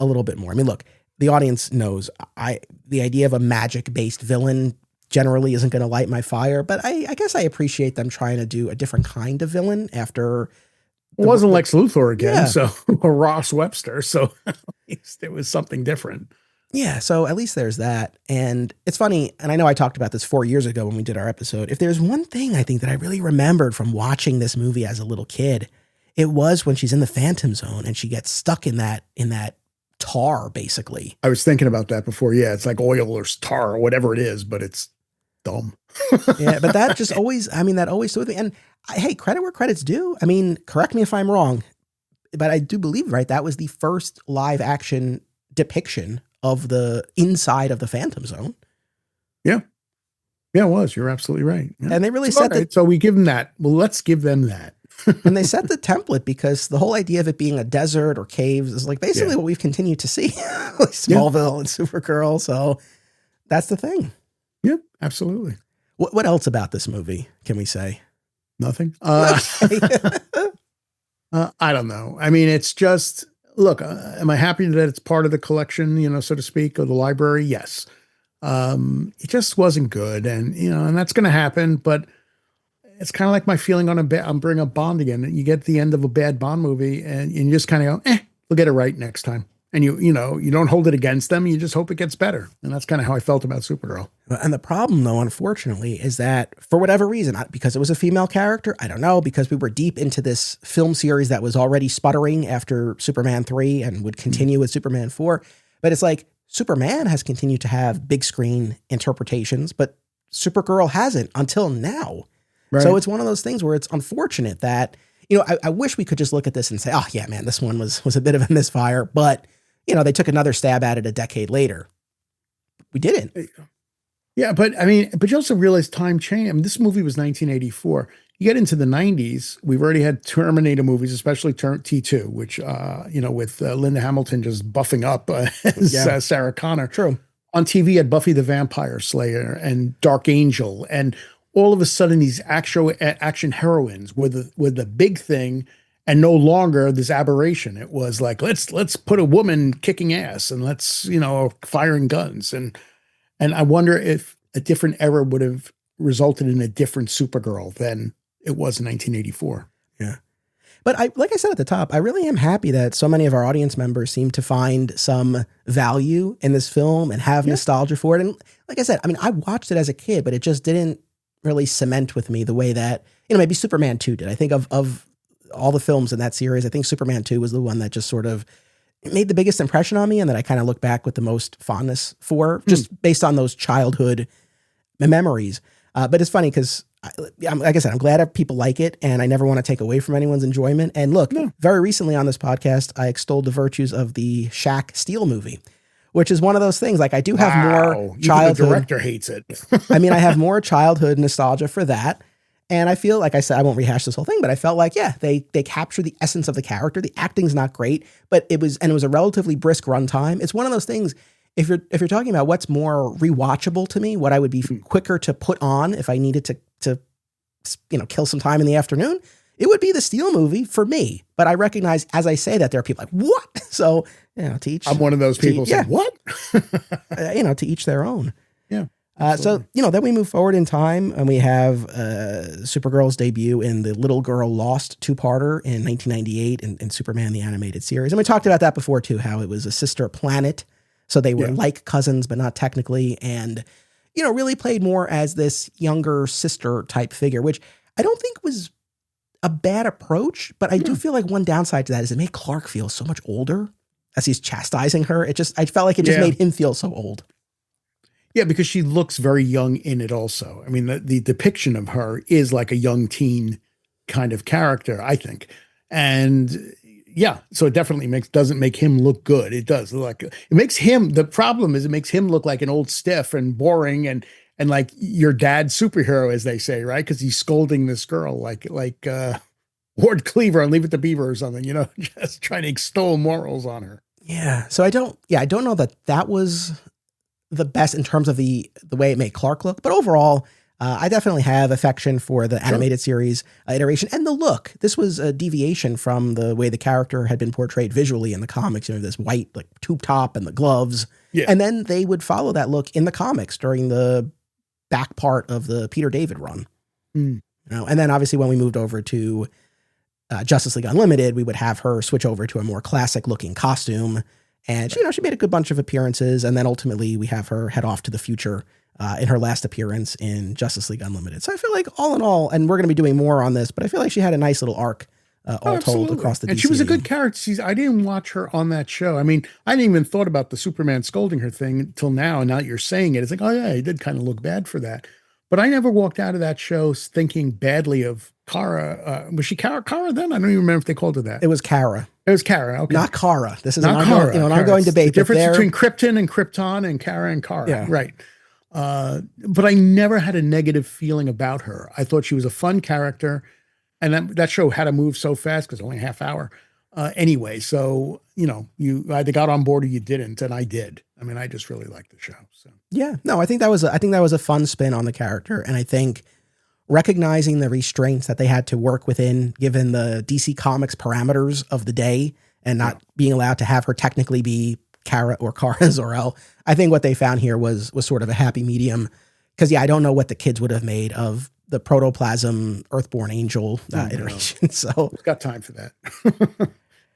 a little bit more. I mean, look, the audience knows the idea of a magic-based villain generally isn't going to light my fire, but I guess I appreciate them trying to do a different kind of villain after. It wasn't Lex Luthor again, or Ross Webster, so at least it was something different. Yeah, so at least there's that. And it's funny, and I know I talked about this 4 years ago when we did our episode. If there's one thing I think that I really remembered from watching this movie as a little kid, it was when she's in the Phantom Zone and she gets stuck in that tar, basically. I was thinking about that before. Yeah, it's like oil or tar or whatever it is, but it's dumb. Yeah, but that just always, that always stood with me. And hey, credit where credit's due. I mean, correct me if I'm wrong, but I do believe, right, that was the first live action depiction of the inside of the Phantom Zone. Yeah. Yeah, it was. You're absolutely right. Yeah. And they really set so we give them that. Well, let's give them that. And they set the template because the whole idea of it being a desert or caves is like basically what we've continued to see. Like Smallville and Supergirl. So that's the thing. Yeah, absolutely. What else about this movie can we say? Nothing. Okay. I don't know. I mean, it's just, look, am I happy that it's part of the collection, so to speak, of the library? Yes. It just wasn't good. And, and that's going to happen, but it's kind of like my feeling on I'm bringing up Bond again. You get the end of a bad Bond movie and you just kind of go, we'll get it right next time. And you don't hold it against them. You just hope it gets better. And that's kind of how I felt about Supergirl. And the problem, though, unfortunately, is that for whatever reason, because it was a female character, I don't know, because we were deep into this film series that was already sputtering after Superman 3 and would continue with Superman 4. But it's like Superman has continued to have big screen interpretations, but Supergirl hasn't until now. Right. So it's one of those things where it's unfortunate that, I wish we could just look at this and say, oh, yeah, man, this one was a bit of a misfire. But, they took another stab at it a decade later. We didn't. Yeah, but you also realize time changed. I mean, this movie was 1984. You get into the 90s, we've already had Terminator movies, especially T2, which, with Linda Hamilton just buffing up as Sarah Connor. True. On TV, you had Buffy the Vampire Slayer and Dark Angel, and all of a sudden these action heroines were the big thing, and no longer this aberration. It was like, let's put a woman kicking ass and let's, firing guns. And I wonder if a different era would have resulted in a different Supergirl than it was in 1984. Yeah. But like I said at the top, I really am happy that so many of our audience members seem to find some value in this film and have nostalgia for it. And like I said, I watched it as a kid, but it just didn't really cement with me the way that, maybe Superman 2 did. I think of all the films in that series, I think Superman 2 was the one that just sort of made the biggest impression on me and that I kind of look back with the most fondness for, just based on those childhood memories. But it's funny because, like I said, I'm glad people like it, and I never want to take away from anyone's enjoyment. And look, very recently on this podcast, I extolled the virtues of the Shaq Steel movie, which is one of those things. Like, I do have more childhood. Even the director hates it. I have more childhood nostalgia for that. And I feel, like I said, I won't rehash this whole thing, but I felt like, they capture the essence of the character. The acting's not great, but it was a relatively brisk runtime. It's one of those things. If you're talking about what's more rewatchable to me, what I would be quicker to put on if I needed to kill some time in the afternoon, it would be the Steel movie for me. But I recognize as I say that there are people like, what? So, to each. I'm one of those people saying, what? To each their own. Yeah. So, then we move forward in time and we have Supergirl's debut in the Little Girl Lost two-parter in 1998 in Superman the Animated Series. And we talked about that before too, how it was a sister planet. So they were like cousins, but not technically. And, really played more as this younger sister type figure, which I don't think was a bad approach. But I do feel like one downside to that is it made Clark feel so much older as he's chastising her. I felt like it just made him feel so old. Yeah, because she looks very young in it also. The depiction of her is like a young teen kind of character, I think. And so it definitely doesn't make him look good. It does the problem is it makes him look like an old stiff and boring and like your dad's superhero, as they say, right? Because he's scolding this girl like Ward Cleaver on Leave It to Beaver or something, just trying to extol morals on her. Yeah. So I don't know that was the best in terms of the way it made Clark look, but overall, I definitely have affection for the animated series iteration and the look. This was a deviation from the way the character had been portrayed visually in the comics. This white like tube top and the gloves, and then they would follow that look in the comics during the back part of the Peter David run. And then obviously when we moved over to Justice League Unlimited, we would have her switch over to a more classic looking costume. And she made a good bunch of appearances, and then ultimately we have her head off to the future in her last appearance in Justice League Unlimited. So I feel like all in all, and we're going to be doing more on this, but I feel like she had a nice little arc all told across the DCU. And she was a good character. I didn't watch her on that show. I didn't even thought about the Superman scolding her thing until now, and now that you're saying it, it's like, oh yeah, he did kind of look bad for that. But I never walked out of that show thinking badly of Kara. Was she Kara then? I don't even remember if they called her that. It was Kara. It was Kara. Okay. Not Kara. This is not an Kara. An ongoing debate. The difference between Krypton and Krypton and Kara and Kara. Yeah. Right. But I never had a negative feeling about her. I thought she was a fun character. And that show had to move so fast because only a half hour. Anyway, so, you either got on board or you didn't. And I did. I just really liked the show. So yeah, no, I think that was a fun spin on the character. And I think recognizing the restraints that they had to work within given the DC Comics parameters of the day and not being allowed to have her technically be Kara or Kara Zor-El. I think what they found here was sort of a happy medium. Because, yeah, I don't know what the kids would have made of the protoplasm Earthborn Angel iteration. So who's got time for that?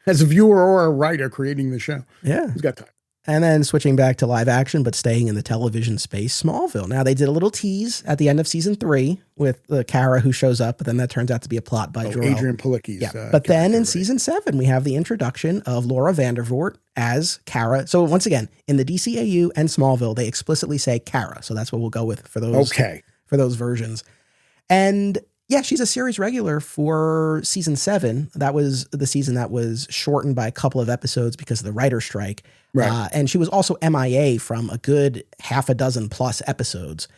As a viewer or a writer creating the show. Yeah. Who's got time? And then switching back to live action, but staying in the television space, Smallville. Now, they did a little tease at the end of season 3 with the Kara who shows up, but then that turns out to be a plot by Jor-El. Adrian Palicki's. Yeah. But then in season 7, we have the introduction of Laura Vandervoort as Kara. So once again, in the DCAU and Smallville, they explicitly say Kara. So that's what we'll go with for those, for those versions. And yeah, she's a series regular for season 7. That was the season that was shortened by a couple of episodes because of the writer's strike. Right. And she was also MIA from a good half a dozen plus episodes.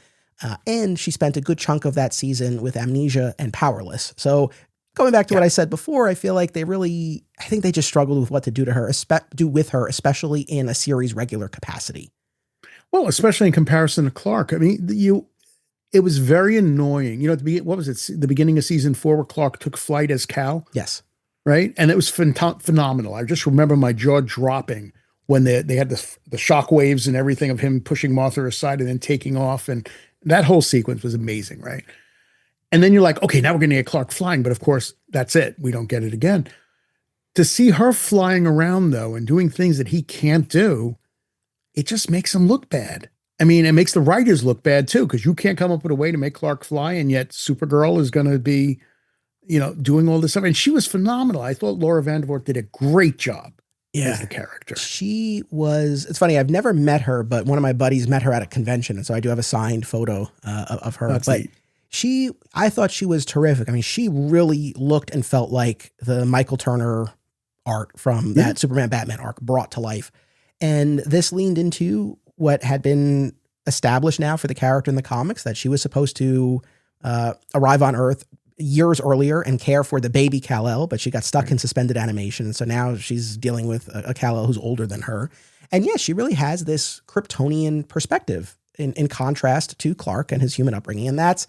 And she spent a good chunk of that season with amnesia and powerless. So going back to what I said before, I feel like I think they just struggled with what to do to her, especially in a series regular capacity. Well, especially in comparison to Clark. I mean, it was very annoying. You know, what was it? The beginning of season 4 where Clark took flight as Cal? Yes. Right? And it was phenomenal. I just remember my jaw dropping when they had the shock waves and everything of him pushing Martha aside and then taking off. And that whole sequence was amazing, right? And then you're like, okay, now we're going to get Clark flying. But of course, that's it. We don't get it again. To see her flying around, though, and doing things that he can't do, it just makes him look bad. I mean, it makes the writers look bad, too, because you can't come up with a way to make Clark fly, and yet Supergirl is going to be, doing all this stuff. And she was phenomenal. I thought Laura Vandervoort did a great job as the character. It's funny, I've never met her, but one of my buddies met her at a convention, and so I do have a signed photo of her. That's but neat. I thought she was terrific. I mean, she really looked and felt like the Michael Turner art from that Superman Batman arc brought to life. And this leaned into what had been established now for the character in the comics, that she was supposed to arrive on Earth years earlier and care for the baby Kal-El, but she got stuck in suspended animation. And so now she's dealing with a Kal-El who's older than her. And yes, she really has this Kryptonian perspective in contrast to Clark and his human upbringing. And that's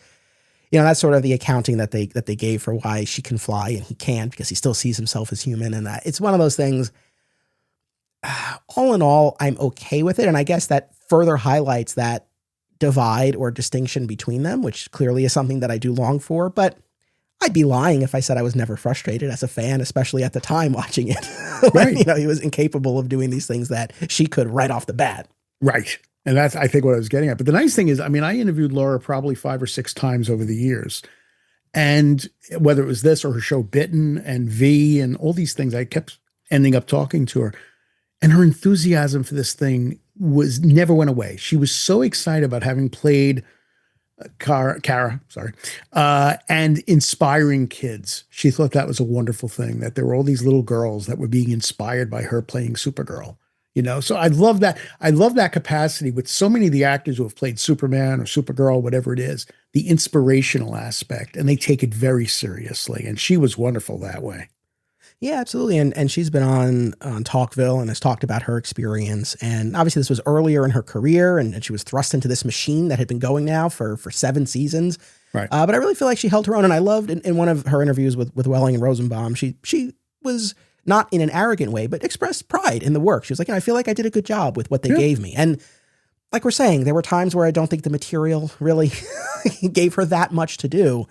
sort of the accounting that they gave for why she can fly and he can't, because he still sees himself as human. And that it's one of those things. All in all, I'm okay with it. And I guess that further highlights that divide or distinction between them, which clearly is something that I do long for. But I'd be lying if I said I was never frustrated as a fan, especially at the time watching it. When, he was incapable of doing these things that she could right off the bat. Right. And that's, I think, what I was getting at. But the nice thing is, I mean, I interviewed Laura probably 5 or 6 times over the years. And whether it was this or her show Bitten and V and all these things, I kept ending up talking to her. And her enthusiasm for this thing never went away. She was so excited about having played Kara, and inspiring kids. She thought that was a wonderful thing, that there were all these little girls that were being inspired by her playing Supergirl. So I love that. I love that capacity with so many of the actors who have played Superman or Supergirl, whatever it is, the inspirational aspect, and they take it very seriously. And she was wonderful that way. Yeah, absolutely. And she's been on Talkville and has talked about her experience. And obviously this was earlier in her career, and she was thrust into this machine that had been going now for 7 seasons. Right. But I really feel like she held her own. And I loved in one of her interviews with Welling and Rosenbaum, she was not in an arrogant way, but expressed pride in the work. She was like, I feel like I did a good job with what they gave me. And like we're saying, there were times where I don't think the material really gave her that much to do.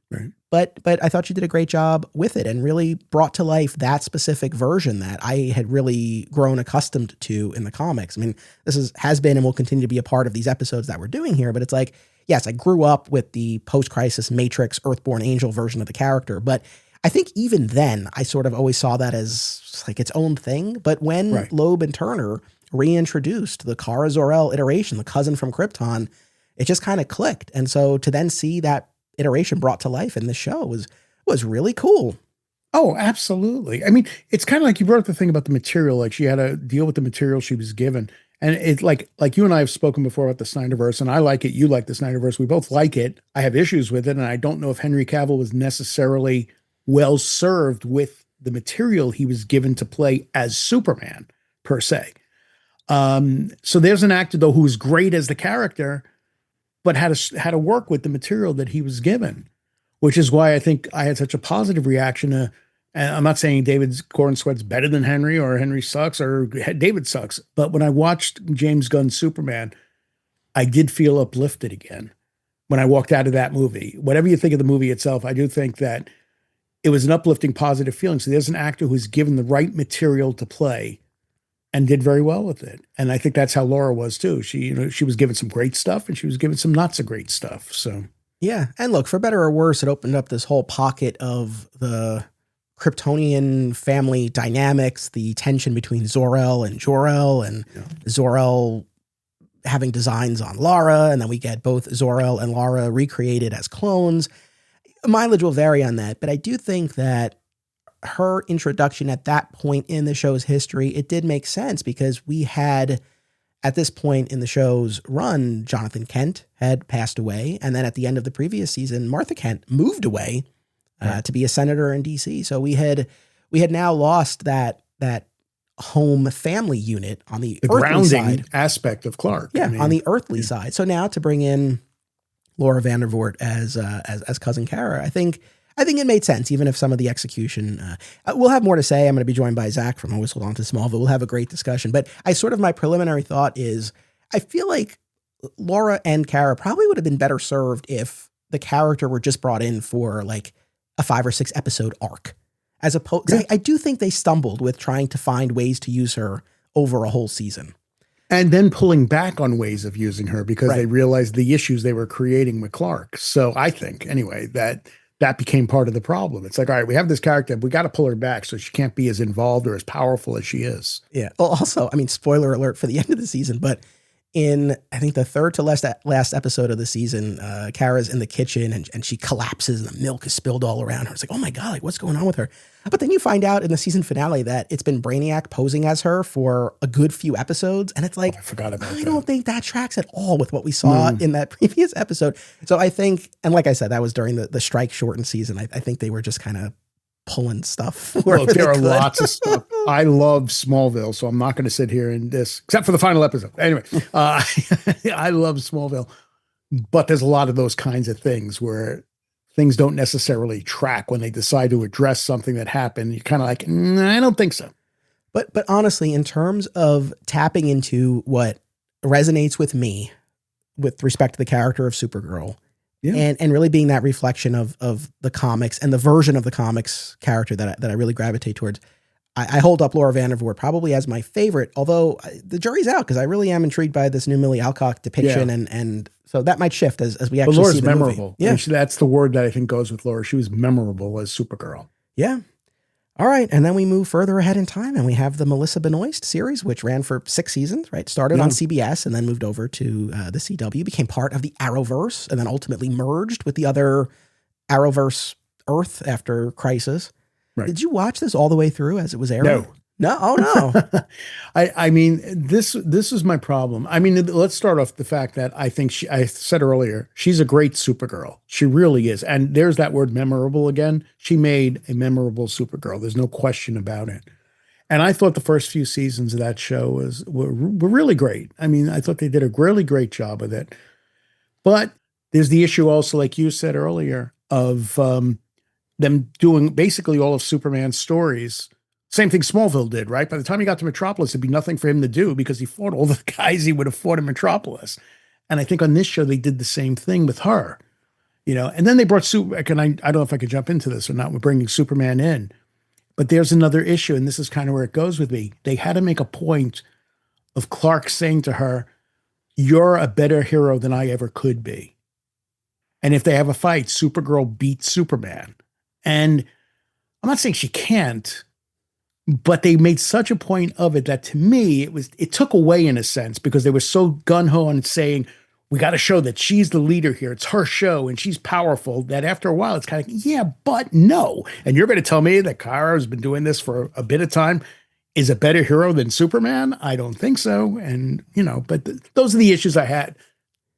Right. But I thought she did a great job with it and really brought to life that specific version that I had really grown accustomed to in the comics. I mean, this has been and will continue to be a part of these episodes that we're doing here, but it's like, yes, I grew up with the post-crisis Matrix Earthborn Angel version of the character, but I think even then I sort of always saw that as like its own thing. But when Loeb and Turner reintroduced the Kara Zor-El iteration, the cousin from Krypton, it just kind of clicked. And so to then see that iteration brought to life in the show was really cool. Oh, absolutely. I mean, it's kind of like you brought up the thing about the material, like she had to deal with the material she was given. And it like you and I have spoken before about the Snyderverse, and I like it. You like the Snyderverse. We both like it. I have issues with it. And I don't know if Henry Cavill was necessarily well served with the material he was given to play as Superman per se. So there's an actor though, who is great as the character, but had to work with the material that he was given, which is why I think I had such a positive reaction to. And I'm not saying David Gordon Sweat's better than Henry or Henry sucks or David sucks, but when I watched James Gunn's Superman, I did feel uplifted again when I walked out of that movie. Whatever you think of the movie itself, I do think that it was an uplifting, positive feeling. So there's an actor who's given the right material to play and did very well with it. And I think that's how Laura was too. She was given some great stuff and she was given some not so great stuff. So yeah. And look, for better or worse, it opened up this whole pocket of the Kryptonian family dynamics, the tension between Zor-El and Jor-El, and Zor-El having designs on Lara. And then we get both Zor-El and Lara recreated as clones. Mileage will vary on that, but I do think that her introduction at that point in the show's history, it did make sense because we had, at this point in the show's run, Jonathan Kent had passed away. And then at the end of the previous season, Martha Kent moved away to be a senator in DC. So we had now lost that home family unit on the earthly grounding side aspect of Clark. Yeah, on the earthly side. So now to bring in Laura Vandervoort as Cousin Kara, I think it made sense, even if some of the execution, we'll have more to say. I'm going to be joined by Zach from Always Hold On to Smallville. We'll have a great discussion, but my preliminary thought is I feel like Laura and Kara probably would have been better served if the character were just brought in for like a 5 or 6 episode arc, as opposed. I do think they stumbled with trying to find ways to use her over a whole season. And then pulling back on ways of using her because they realized the issues they were creating with Clark. So I think, anyway, that became part of the problem. It's like, all right, we have this character, we got to pull her back so she can't be as involved or as powerful as she is. Yeah. Well, also, I mean, spoiler alert for the end of the season, but in, I think, the third to last episode of the season, Kara's in the kitchen and she collapses and the milk is spilled all around her. It's like, oh my God, like what's going on with her? But then you find out in the season finale that it's been Brainiac posing as her for a good few episodes. And it's like, I forgot about that. I don't think that tracks at all with what we saw in that previous episode. So I think, and like I said, that was during the strike shortened season. I think they were just kind of pulling stuff. Look, there are lots of stuff. I love Smallville, so I'm not going to sit here in this, except for the final episode. Anyway, I love Smallville, but there's a lot of those kinds of things where things don't necessarily track when they decide to address something that happened. You're kind of like, I don't think so. But honestly, in terms of tapping into what resonates with me with respect to the character of Supergirl, and really being that reflection of the comics and the version of the comics character that I really gravitate towards, I hold up Laura Vandervoort probably as my favorite, although the jury's out because I really am intrigued by this new Millie Alcock depiction, and so that might shift as we actually Laura's see the memorable. movie. Yeah, that's the word that I think goes with Laura. She was memorable as Supergirl. Yeah. All right, and then we move further ahead in time, and we have the Melissa Benoist series, which ran for 6 seasons, right? Started on CBS and then moved over to the CW, became part of the Arrowverse, and then ultimately merged with the other Arrowverse Earth after Crisis. Right. Did you watch this all the way through as it was airing? No. Oh, no. I mean, this is my problem. I mean, let's start off the fact that I think I said earlier, she's a great Supergirl. She really is. And there's that word memorable again. She made a memorable Supergirl. There's no question about it. And I thought the first few seasons of that show were really great. I mean, I thought they did a really great job with it. But there's the issue also, like you said earlier, of them doing basically all of Superman's stories. Same thing Smallville did, right? By the time he got to Metropolis, it'd be nothing for him to do because he fought all the guys he would have fought in Metropolis. And I think on this show, they did the same thing with her, and then they brought I don't know if I could jump into this or not. We're bringing Superman in, but there's another issue. And this is kind of where it goes with me. They had to make a point of Clark saying to her, you're a better hero than I ever could be. And if they have a fight, Supergirl beats Superman. And I'm not saying she can't, but they made such a point of it that to me, it took away in a sense because they were so gung-ho on saying, we got to show that she's the leader here. It's her show and she's powerful, that after a while, it's kind of, yeah, but no. And you're going to tell me that Kara has been doing this for a bit of time, is a better hero than Superman? I don't think so. And, but those are the issues I had.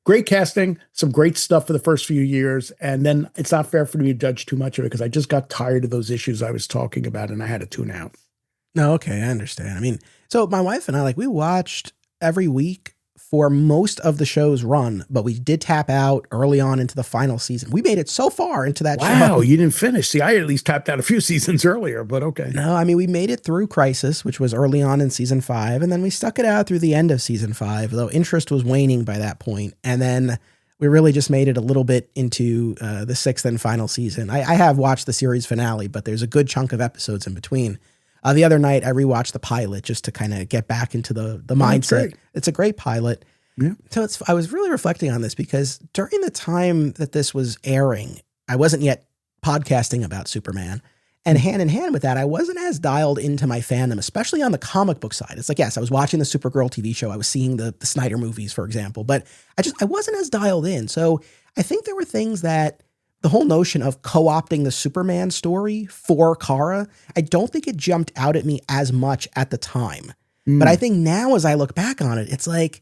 Great casting, some great stuff for the first few years. And then it's not fair for me to judge too much of it because I just got tired of those issues I was talking about and I had to tune out. No, okay, I understand. I mean, so my wife and I, we watched every week for most of the show's run, but we did tap out early on into the final season. We made it so far into that show. Wow, you didn't finish. See, I at least tapped out a few seasons earlier, but okay. No, I mean, we made it through Crisis, which was early on in season 5, and then we stuck it out through the end of season 5, though interest was waning by that point. And then we really just made it a little bit into the 6th and final season. I have watched the series finale, but there's a good chunk of episodes in between. The other night, I rewatched the pilot just to kind of get back into the mindset. It's a great pilot. Yeah. So I was really reflecting on this because during the time that this was airing, I wasn't yet podcasting about Superman. And hand in hand with that, I wasn't as dialed into my fandom, especially on the comic book side. It's like, yes, I was watching the Supergirl TV show. I was seeing the Snyder movies, for example, but I wasn't as dialed in. So I think there were things that the whole notion of co-opting the Superman story for Kara, I don't think it jumped out at me as much at the time. But I think now as I look back on it, it's like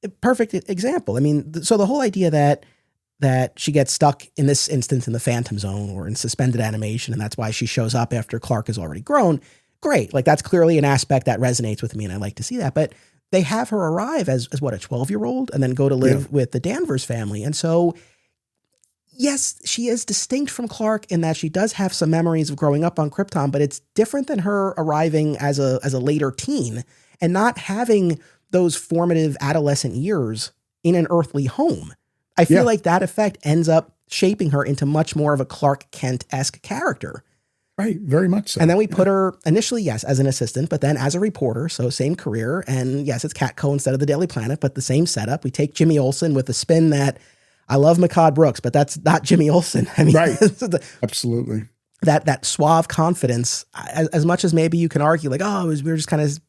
a perfect example. I mean, so the whole idea that she gets stuck in this instance in the Phantom Zone or in suspended animation, and that's why she shows up after Clark has already grown. Great. Like that's clearly an aspect that resonates with me, and I like to see that. But they have her arrive as what, a 12-year-old and then go to live with the Danvers family. And so, yes, she is distinct from Clark in that she does have some memories of growing up on Krypton, but it's different than her arriving as a later teen and not having those formative adolescent years in an earthly home. I feel like that effect ends up shaping her into much more of a Clark Kent-esque character. Right, very much so. And then we put her initially, yes, as an assistant, but then as a reporter, so same career. And yes, it's Catco instead of the Daily Planet, but the same setup. We take Jimmy Olsen with the spin that I love Makad Brooks, but that's not Jimmy Olsen. I mean, right. Absolutely. That suave confidence, as much as maybe you can argue like, oh, we were just kind of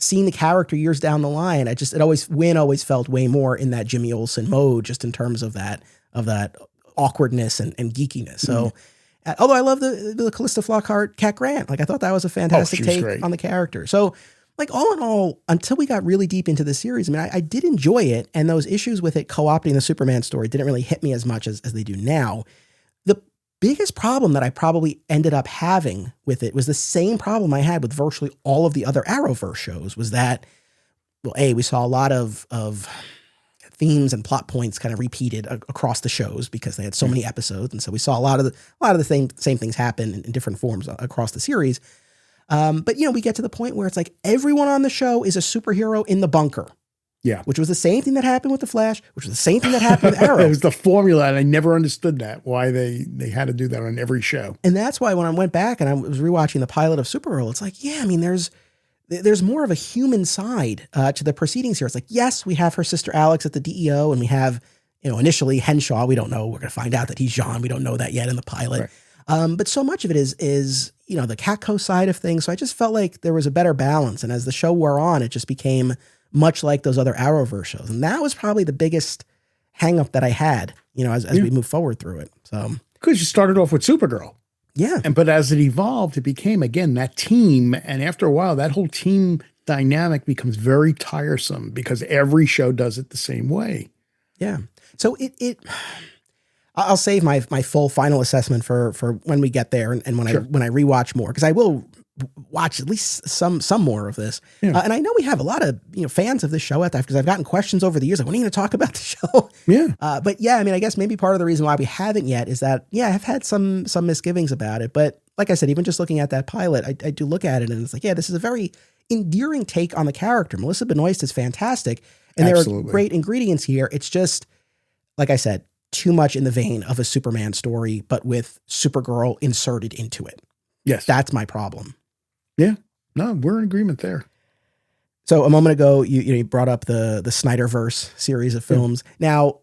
seeing the character years down the line. Wynn always felt way more in that Jimmy Olsen mode, just in terms of that awkwardness and geekiness. So, although I love the Callista Flockhart Cat Grant, like I thought that was a fantastic take on the character. So, like all in all, until we got really deep into the series, I mean, I did enjoy it, and those issues with it co-opting the Superman story didn't really hit me as much as they do now. The biggest problem that I probably ended up having with it was the same problem I had with virtually all of the other Arrowverse shows, was that, well, we saw a lot of themes and plot points kind of repeated across the shows because they had so many episodes. And so we saw a lot of the same things happen in different forms across the series. But we get to the point where it's like everyone on the show is a superhero in the bunker. Yeah. Which was the same thing that happened with The Flash, which was the same thing that happened with Arrow. It was the formula, and I never understood that, why they had to do that on every show. And that's why when I went back and I was rewatching the pilot of Supergirl, it's like, I mean, there's more of a human side to the proceedings here. It's like, yes, we have her sister Alex at the DEO, and we have, initially Henshaw. We don't know. We're going to find out that he's Jean. We don't know that yet in the pilot. Right. But so much of it is the Catco side of things. So I just felt like there was a better balance. And as the show wore on, it just became much like those other Arrowverse shows. And that was probably the biggest hang up that I had, as we move forward through it. So, because you started off with Supergirl. Yeah. But as it evolved, it became, again, that team. And after a while, that whole team dynamic becomes very tiresome because every show does it the same way. Yeah. So I'll save my full final assessment for when we get there and when I rewatch more, because I will watch at least some more of this. Yeah. And I know we have a lot of fans of this show out there, because I've gotten questions over the years like, when are you going to talk about the show? Yeah. But I mean, I guess maybe part of the reason why we haven't yet is that I've had some misgivings about it. But like I said, even just looking at that pilot, I do look at it and it's like, this is a very endearing take on the character. Melissa Benoist is fantastic, and there are great ingredients here. It's just, like I said, too much in the vein of a Superman story, but with Supergirl inserted into it. Yes. That's my problem. Yeah. No, we're in agreement there. So a moment ago, you brought up the Snyderverse series of films. Now,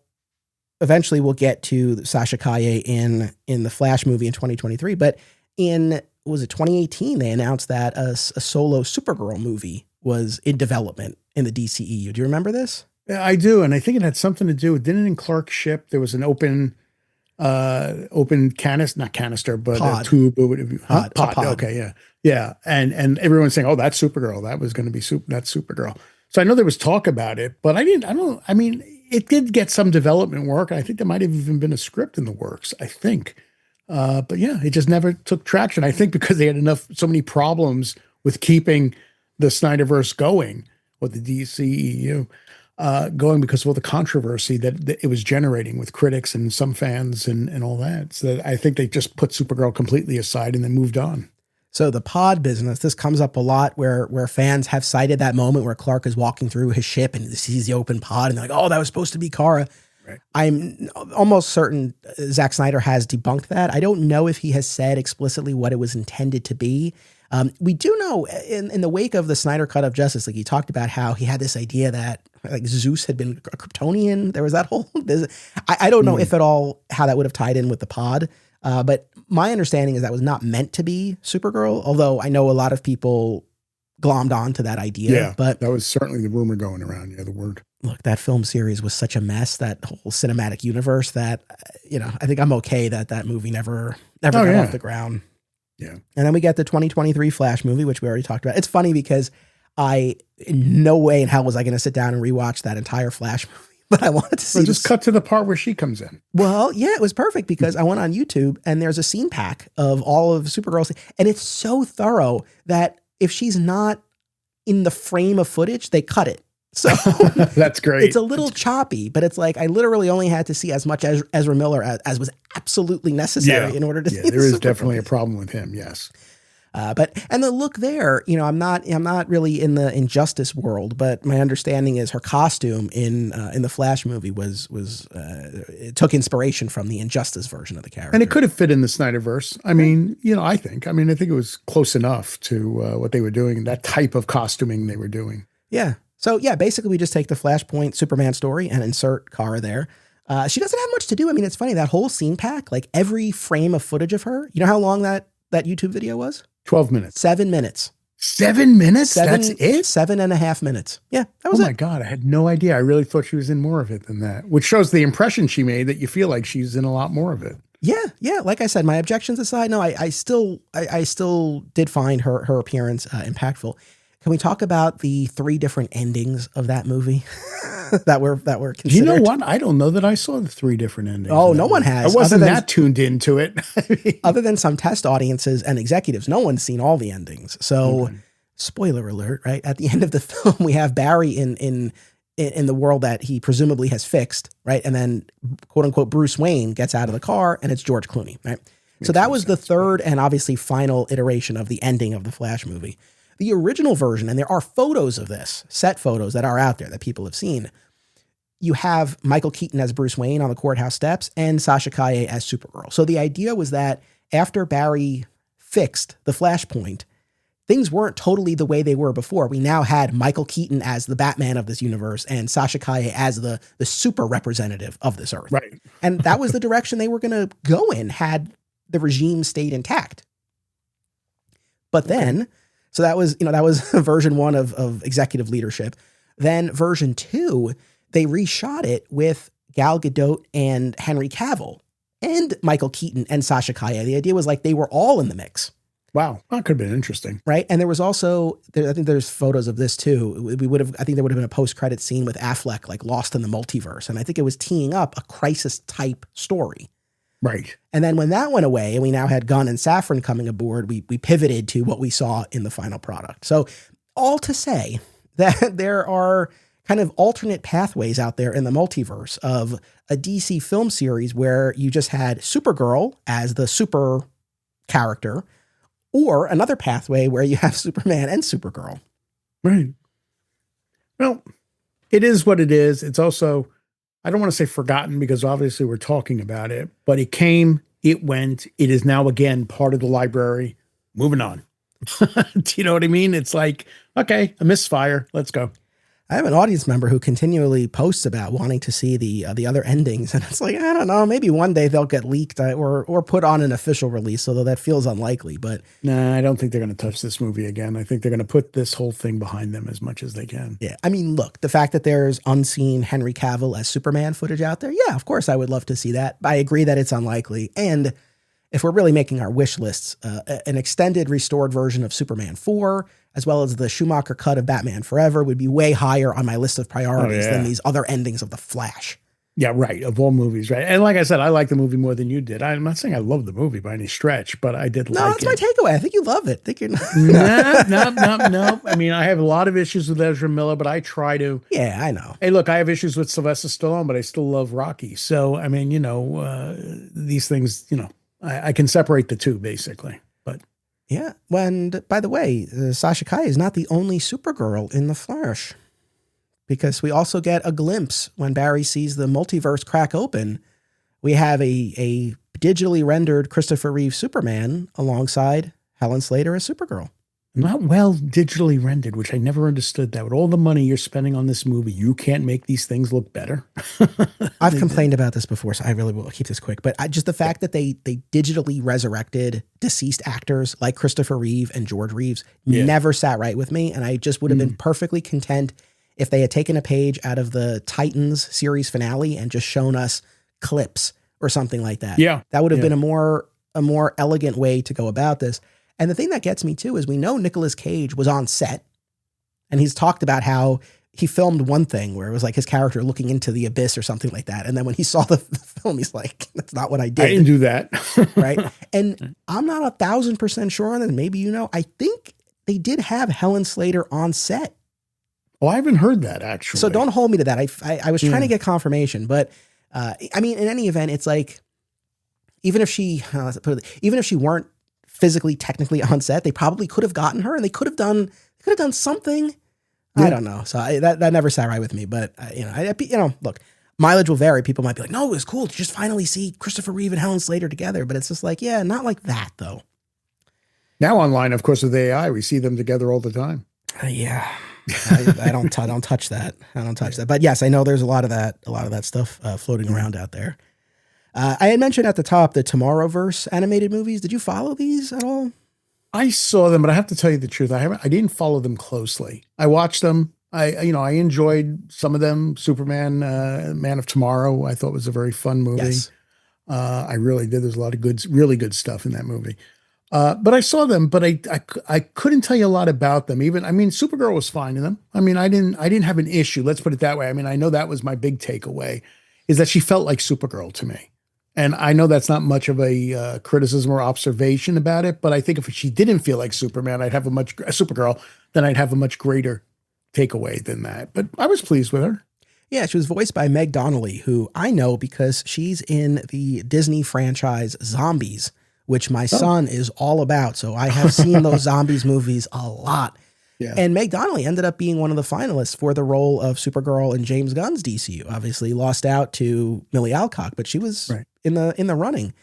eventually we'll get to Sasha Calle in the Flash movie in 2023, but in 2018, they announced that a solo Supergirl movie was in development in the DCEU. Do you remember this? Yeah, I do. And I think it had something to do with, didn't in Clark's ship, there was an open canister, not canister, but pod. A tube. Pod. Okay. Yeah. Yeah. And everyone's saying, oh, that's Supergirl. That was going to be that's Supergirl. So I know there was talk about it, but I mean, it did get some development work. I think there might have even been a script in the works, I think. But it just never took traction. I think because they had so many problems with keeping the Snyderverse going with the DCEU. going because of all the controversy that it was generating with critics and some fans and all that. So I think they just put Supergirl completely aside and then moved on. So the pod business, this comes up a lot where fans have cited that moment where Clark is walking through his ship and he sees the open pod and they're like, oh, that was supposed to be Kara. Right. I'm almost certain Zack Snyder has debunked that. I don't know if he has said explicitly what it was intended to be. We do know in the wake of the Snyder Cut of Justice League, he talked about how he had this idea that like Zeus had been a Kryptonian. There was that whole, I don't know if at all how that would have tied in with the pod. But my understanding is that was not meant to be Supergirl, although I know a lot of people glommed onto that idea. Yeah, but that was certainly the rumor going around. Yeah, the word. Look, that film series was such a mess, that whole cinematic universe, that, I think I'm okay that movie never got off the ground. Yeah. And then we get the 2023 Flash movie, which we already talked about. It's funny because in no way in hell was I going to sit down and rewatch that entire Flash movie. But I wanted to see. So just cut to the part where she comes in. Well, yeah, it was perfect because I went on YouTube and there's a scene pack of all of Supergirl's, and it's so thorough that if she's not in the frame of footage, they cut it. So that's great. It's a little choppy, but it's like I literally only had to see as much as Ezra Miller as was absolutely necessary in order to see. There is definitely a problem with him. Yes. And the look there, I'm not really in the Injustice world, but my understanding is her costume in the Flash movie was it took inspiration from the Injustice version of the character, and it could have fit in the Snyderverse. I mean, I think it was close enough to what they were doing, that type of costuming they were doing. Yeah. So yeah, basically we just take the Flashpoint Superman story and insert Kara there. She doesn't have much to do. I mean, it's funny, that whole scene pack, like every frame of footage of her. You know how long that YouTube video was? 12 minutes. 7 minutes. 7 minutes? That's it? 7.5 minutes. Yeah, that was it. Oh my God, I had no idea. I really thought she was in more of it than that, which shows the impression she made that you feel like she's in a lot more of it. Yeah. Like I said, my objections aside, no, I still did find her appearance impactful. Can we talk about the 3 different endings of that movie that were considered? You know what? I don't know that I saw the 3 different endings. Oh, no one has. I wasn't that tuned into it. Other than some test audiences and executives, no one's seen all the endings. So, Spoiler alert, right? At the end of the film, we have Barry in the world that he presumably has fixed, right? And then, quote unquote, Bruce Wayne gets out of the car and it's George Clooney, right? So that was the third and obviously final iteration of the ending of the Flash movie. The original version, and there are photos of this, set photos that are out there that people have seen. You have Michael Keaton as Bruce Wayne on the courthouse steps and Sasha Calle as Supergirl. So the idea was that after Barry fixed the Flashpoint, things weren't totally the way they were before. We now had Michael Keaton as the Batman of this universe and Sasha Calle as the super representative of this Earth. Right. And that was the direction they were going to go in had the regime stayed intact. But then... So that was version 1 of executive leadership. Then version 2, they reshot it with Gal Gadot and Henry Cavill and Michael Keaton and Sasha Calle. The idea was like they were all in the mix. Wow. That could have been interesting. Right. And there was also, I think there's photos of this too. I think there would have been a post-credit scene with Affleck, like lost in the multiverse. And I think it was teeing up a crisis type story. Right. And then when that went away and we now had Gunn and Safran coming aboard, we pivoted to what we saw in the final product. So all to say that there are kind of alternate pathways out there in the multiverse of a DC film series where you just had Supergirl as the super character, or another pathway where you have Superman and Supergirl. Right. Well, it is what it is. It's also... I don't want to say forgotten because obviously we're talking about it, but it came, it went, it is now again part of the library. Moving on. Do you know what I mean? It's like, okay, a misfire. Let's go. I have an audience member who continually posts about wanting to see the other endings. And it's like, I don't know, maybe one day they'll get leaked or put on an official release, although that feels unlikely. But nah, I don't think they're going to touch this movie again. I think they're going to put this whole thing behind them as much as they can. Yeah. I mean, look, the fact that there's unseen Henry Cavill as Superman footage out there. Yeah, of course I would love to see that. I agree that it's unlikely. And if we're really making our wish lists, an extended restored version of Superman 4, as well as the Schumacher cut of Batman Forever, would be way higher on my list of priorities than these other endings of The Flash. Yeah, right. Of all movies, right? And like I said, I like the movie more than you did. I'm not saying I love the movie by any stretch, but I did No, like that's my it. takeaway. I think you love it. I think you're not. No, no, no, no. I mean, I have a lot of issues with Ezra Miller, but I try to. Yeah, I know. Hey, look, I have issues with Sylvester Stallone, but I still love Rocky. So, I mean, these things, I can separate the two basically. But Yeah. And by the way, Sasha Kai is not the only Supergirl in The Flash, because we also get a glimpse when Barry sees the multiverse crack open. We have a digitally rendered Christopher Reeve Superman alongside Helen Slater as Supergirl. not well digitally rendered, which I never understood that. With all the money you're spending on this movie, you can't make these things look better. I've complained about this before, so I really will keep this quick. But just the fact that they digitally resurrected deceased actors like Christopher Reeve and George Reeves never sat right with me. And I just would have been perfectly content if they had taken a page out of the Titans series finale and just shown us clips or something like that. Yeah. That would have been a more elegant way to go about this. And the thing that gets me too is we know Nicolas Cage was on set, and he's talked about how he filmed one thing where it was like his character looking into the abyss or something like that. And then when he saw the film, he's like, that's not what I did. I didn't do that. Right. And I'm not 1,000% sure on this. Maybe, I think they did have Helen Slater on set. Oh, I haven't heard that actually. So don't hold me to that. I was trying to get confirmation, but I mean, in any event, it's like, even if she weren't physically, technically on set, they probably could have gotten her, and they could have done something. Yeah. I don't know. So that never sat right with me, but look, mileage will vary. People might be like, no, it was cool to just finally see Christopher Reeve and Helen Slater together. But it's just like, yeah, not like that though. Now online, of course, with AI, we see them together all the time. Yeah. I don't touch that. I don't touch that. But yes, I know there's a lot of that stuff floating around out there. I had mentioned at the top the Tomorrowverse animated movies. Did you follow these at all? I saw them, but I have to tell you the truth. I didn't follow them closely. I watched them. I enjoyed some of them. Superman, Man of Tomorrow, I thought was a very fun movie. Yes. I really did. There's a lot of really good stuff in that movie. But I saw them, but I couldn't tell you a lot about them. Supergirl was fine in them. I didn't have an issue. Let's put it that way. I know that was my big takeaway, is that she felt like Supergirl to me. And I know that's not much of a criticism or observation about it, but I think if she didn't feel like Superman, Supergirl, then I'd have a much greater takeaway than that. But I was pleased with her. Yeah, she was voiced by Meg Donnelly, who I know because she's in the Disney franchise Zombies, which my son is all about. So I have seen those Zombies movies a lot. Yeah. And Meg Donnelly ended up being one of the finalists for the role of Supergirl in James Gunn's DCU. Obviously lost out to Millie Alcock, but she was in the running.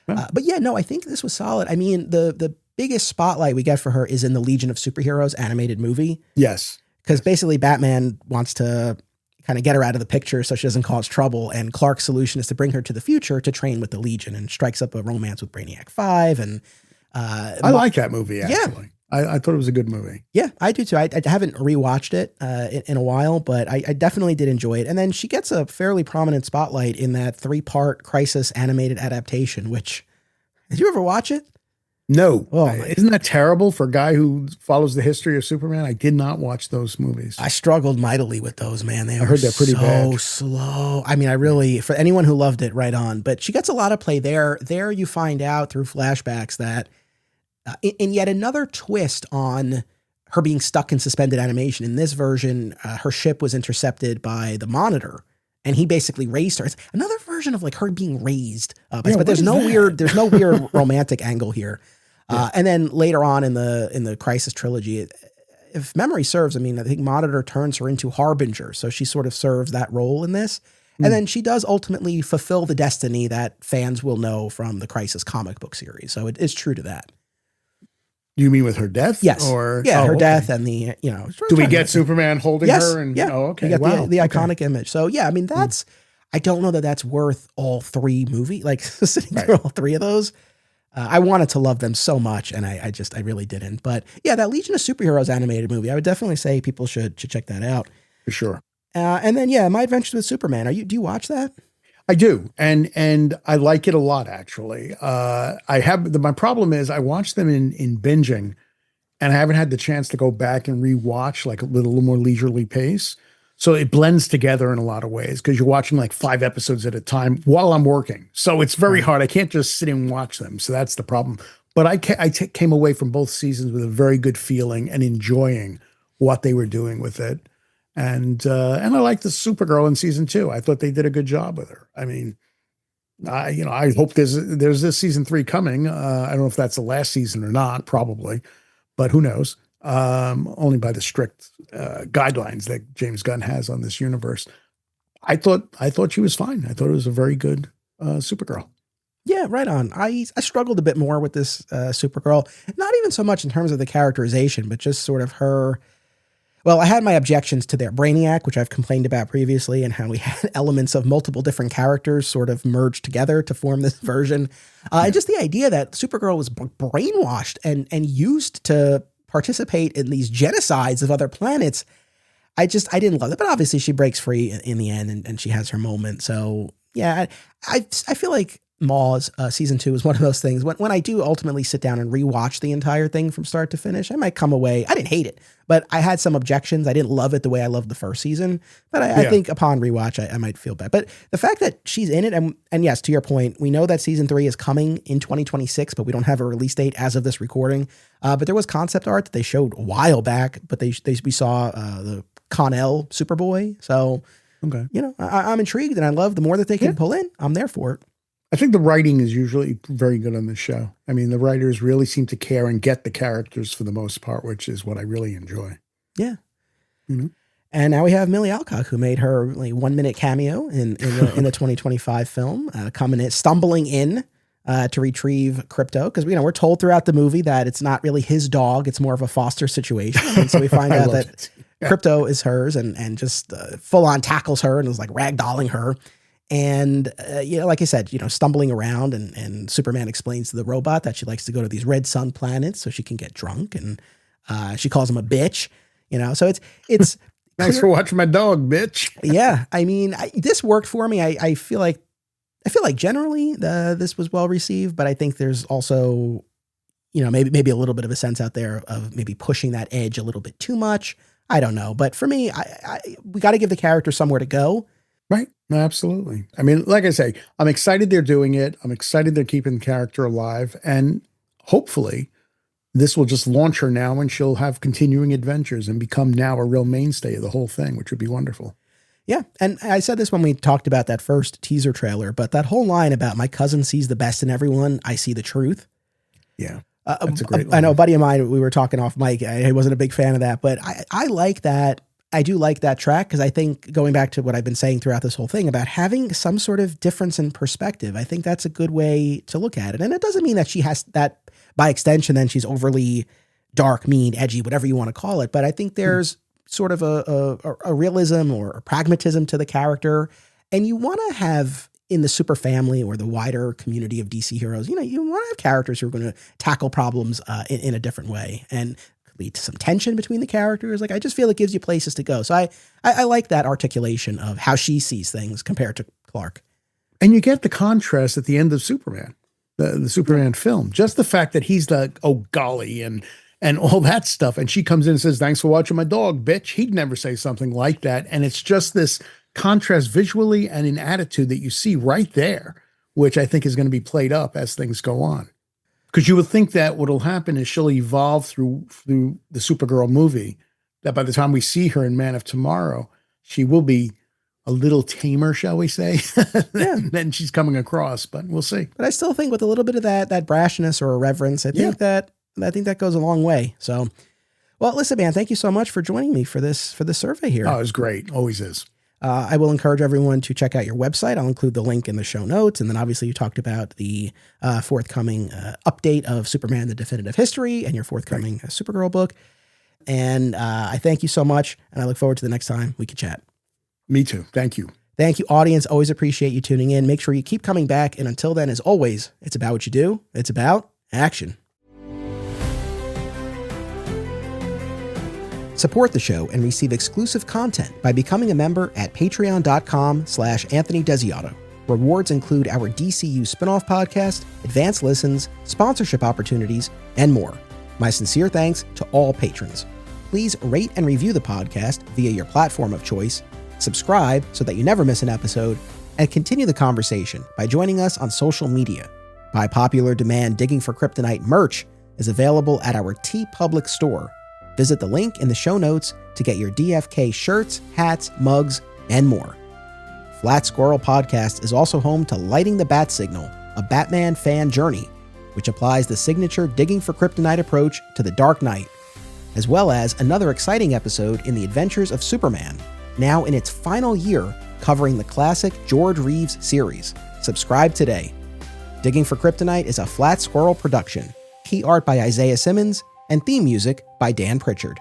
Right. But yeah, no, I think this was solid. I mean, the biggest spotlight we get for her is in the Legion of Superheroes animated movie. Yes. Because basically Batman wants to kind of get her out of the picture so she doesn't cause trouble. And Clark's solution is to bring her to the future to train with the Legion, and strikes up a romance with Brainiac 5. And I like that movie, actually. Yeah. I thought it was a good movie. Yeah, I do too. I haven't rewatched it in a while, but I definitely did enjoy it. And then she gets a fairly prominent spotlight in that 3-part Crisis animated adaptation, which, did you ever watch it? No. Oh, isn't that terrible for a guy who follows the history of Superman? I did not watch those movies. I struggled mightily with those, man. I heard they're pretty bad. So slow. I mean, I really, for anyone who loved it, right on. But she gets a lot of play there. There you find out through flashbacks that in yet another twist on her being stuck in suspended animation. In this version, her ship was intercepted by the Monitor, and he basically raised her. It's another version of like her being raised, but there's no weird romantic angle here. And then later on in the Crisis trilogy, if memory serves, I think Monitor turns her into Harbinger, so she sort of serves that role in this. And then she does ultimately fulfill the destiny that fans will know from the Crisis comic book series. So it is true to that. You mean with her death? Yes. Her death and the, Do we get Superman holding her? And, yeah. Okay. You got the iconic image. So yeah, that's, I don't know that that's worth all 3 movies, like sitting through all 3 of those. I wanted to love them so much, and I really didn't. But yeah, that Legion of Superheroes animated movie, I would definitely say people should check that out. For sure. And then, yeah, My Adventures with Superman. Do you watch that? I do. And I like it a lot, actually. My problem is I watch them in binging, and I haven't had the chance to go back and rewatch like a little more leisurely pace. So it blends together in a lot of ways because you're watching like 5 episodes at a time while I'm working. So it's very hard. I can't just sit and watch them. So that's the problem. But I came away from both seasons with a very good feeling and enjoying what they were doing with it. And I like the Supergirl in season 2. I thought they did a good job with her. I mean, I hope there's this season 3 coming. I don't know if that's the last season or not, probably, but who knows? Only by the strict guidelines that James Gunn has on this universe. I thought she was fine. I thought it was a very good Supergirl. Yeah, right on. I struggled a bit more with this Supergirl, not even so much in terms of the characterization, but just sort of her. Well, I had my objections to their Brainiac, which I've complained about previously, and how we had elements of multiple different characters sort of merged together to form this version. And just the idea that Supergirl was brainwashed and used to participate in these genocides of other planets. I didn't love it, but obviously she breaks free in the end and she has her moment. So yeah, I feel like Maw's season 2 is one of those things when I do ultimately sit down and rewatch the entire thing from start to finish, I might come away. I didn't hate it, but I had some objections. I didn't love it the way I loved the first season, but I think upon rewatch, I might feel bad. But the fact that she's in it, and yes, to your point, we know that season 3 is coming in 2026, but we don't have a release date as of this recording. But there was concept art that they showed a while back, but we saw the Con-El Superboy. So, okay, I'm intrigued and I love the more that they can pull in. I'm there for it. I think the writing is usually very good on this show. I mean, the writers really seem to care and get the characters for the most part, which is what I really enjoy. Yeah. Mm-hmm. And now we have Millie Alcock, who made her 1-minute cameo in the 2025 film, stumbling in to retrieve Crypto. Because, we're told throughout the movie that it's not really his dog. It's more of a foster situation. And so we find out that Crypto is hers and just full on tackles her and is like ragdolling her. And, like I said, stumbling around and Superman explains to the robot that she likes to go to these red sun planets so she can get drunk. And she calls him a bitch, so it's thanks for watching my dog, bitch. Yeah. I mean, this worked for me. I feel like generally this was well received, but I think there's also, maybe a little bit of a sense out there of maybe pushing that edge a little bit too much. I don't know. But for me, we got to give the character somewhere to go. Right. No, absolutely. I mean, like I say, I'm excited they're doing it. I'm excited they're keeping the character alive. And hopefully this will just launch her now and she'll have continuing adventures and become now a real mainstay of the whole thing, which would be wonderful. Yeah. And I said this when we talked about that first teaser trailer, but that whole line about my cousin sees the best in everyone, I see the truth. Yeah. That's a great line. I know a buddy of mine, we were talking off mic. I wasn't a big fan of that, but I like that. I do like that track because I think going back to what I've been saying throughout this whole thing about having some sort of difference in perspective, I think that's a good way to look at it. And it doesn't mean that she has that by extension, then she's overly dark, mean, edgy, whatever you want to call it. But I think there's sort of a realism or a pragmatism to the character. And you want to have in the super family or the wider community of DC heroes, you want to have characters who are going to tackle problems in a different way. And lead to some tension between the characters. I just feel it gives you places to go. So I like that articulation of how she sees things compared to Clark. And you get the contrast at the end of Superman, the Superman film. Just the fact that he's like, oh golly, and all that stuff. And she comes in and says, thanks for watching my dog, bitch. He'd never say something like that. And it's just this contrast visually and in attitude that you see right there, which I think is going to be played up as things go on. Because you would think that what'll happen is she'll evolve through the Supergirl movie, that by the time we see her in Man of Tomorrow, she will be a little tamer, shall we say, than she's coming across, but we'll see. But I still think with a little bit of that brashness or irreverence, I think that goes a long way. So, well, listen, man, thank you so much for joining me for this survey here. Oh, it was great. Always is. I will encourage everyone to check out your website. I'll include the link in the show notes. And then obviously you talked about the forthcoming update of Superman, The Definitive History, and your forthcoming Supergirl book. And I thank you so much. And I look forward to the next time we can chat. Me too. Thank you. Thank you, audience. Always appreciate you tuning in. Make sure you keep coming back. And until then, as always, it's about what you do. It's about action. Support the show and receive exclusive content by becoming a member at patreon.com/Anthony Desiato. Rewards include our DCU spinoff podcast, advanced listens, sponsorship opportunities, and more. My sincere thanks to all patrons. Please rate and review the podcast via your platform of choice, subscribe so that you never miss an episode, and continue the conversation by joining us on social media. By popular demand, Digging for Kryptonite merch is available at our TeePublic store. Visit the link in the show notes to get your DFK shirts, hats, mugs, and more. Flat Squirrel Podcast is also home to Lighting the Bat Signal, a Batman fan journey, which applies the signature Digging for Kryptonite approach to the Dark Knight, as well as another exciting episode in the Adventures of Superman, now in its final year covering the classic George Reeves series. Subscribe today. Digging for Kryptonite is a Flat Squirrel production. Key art by Isaiah Simmons and theme music by Dan Pritchard.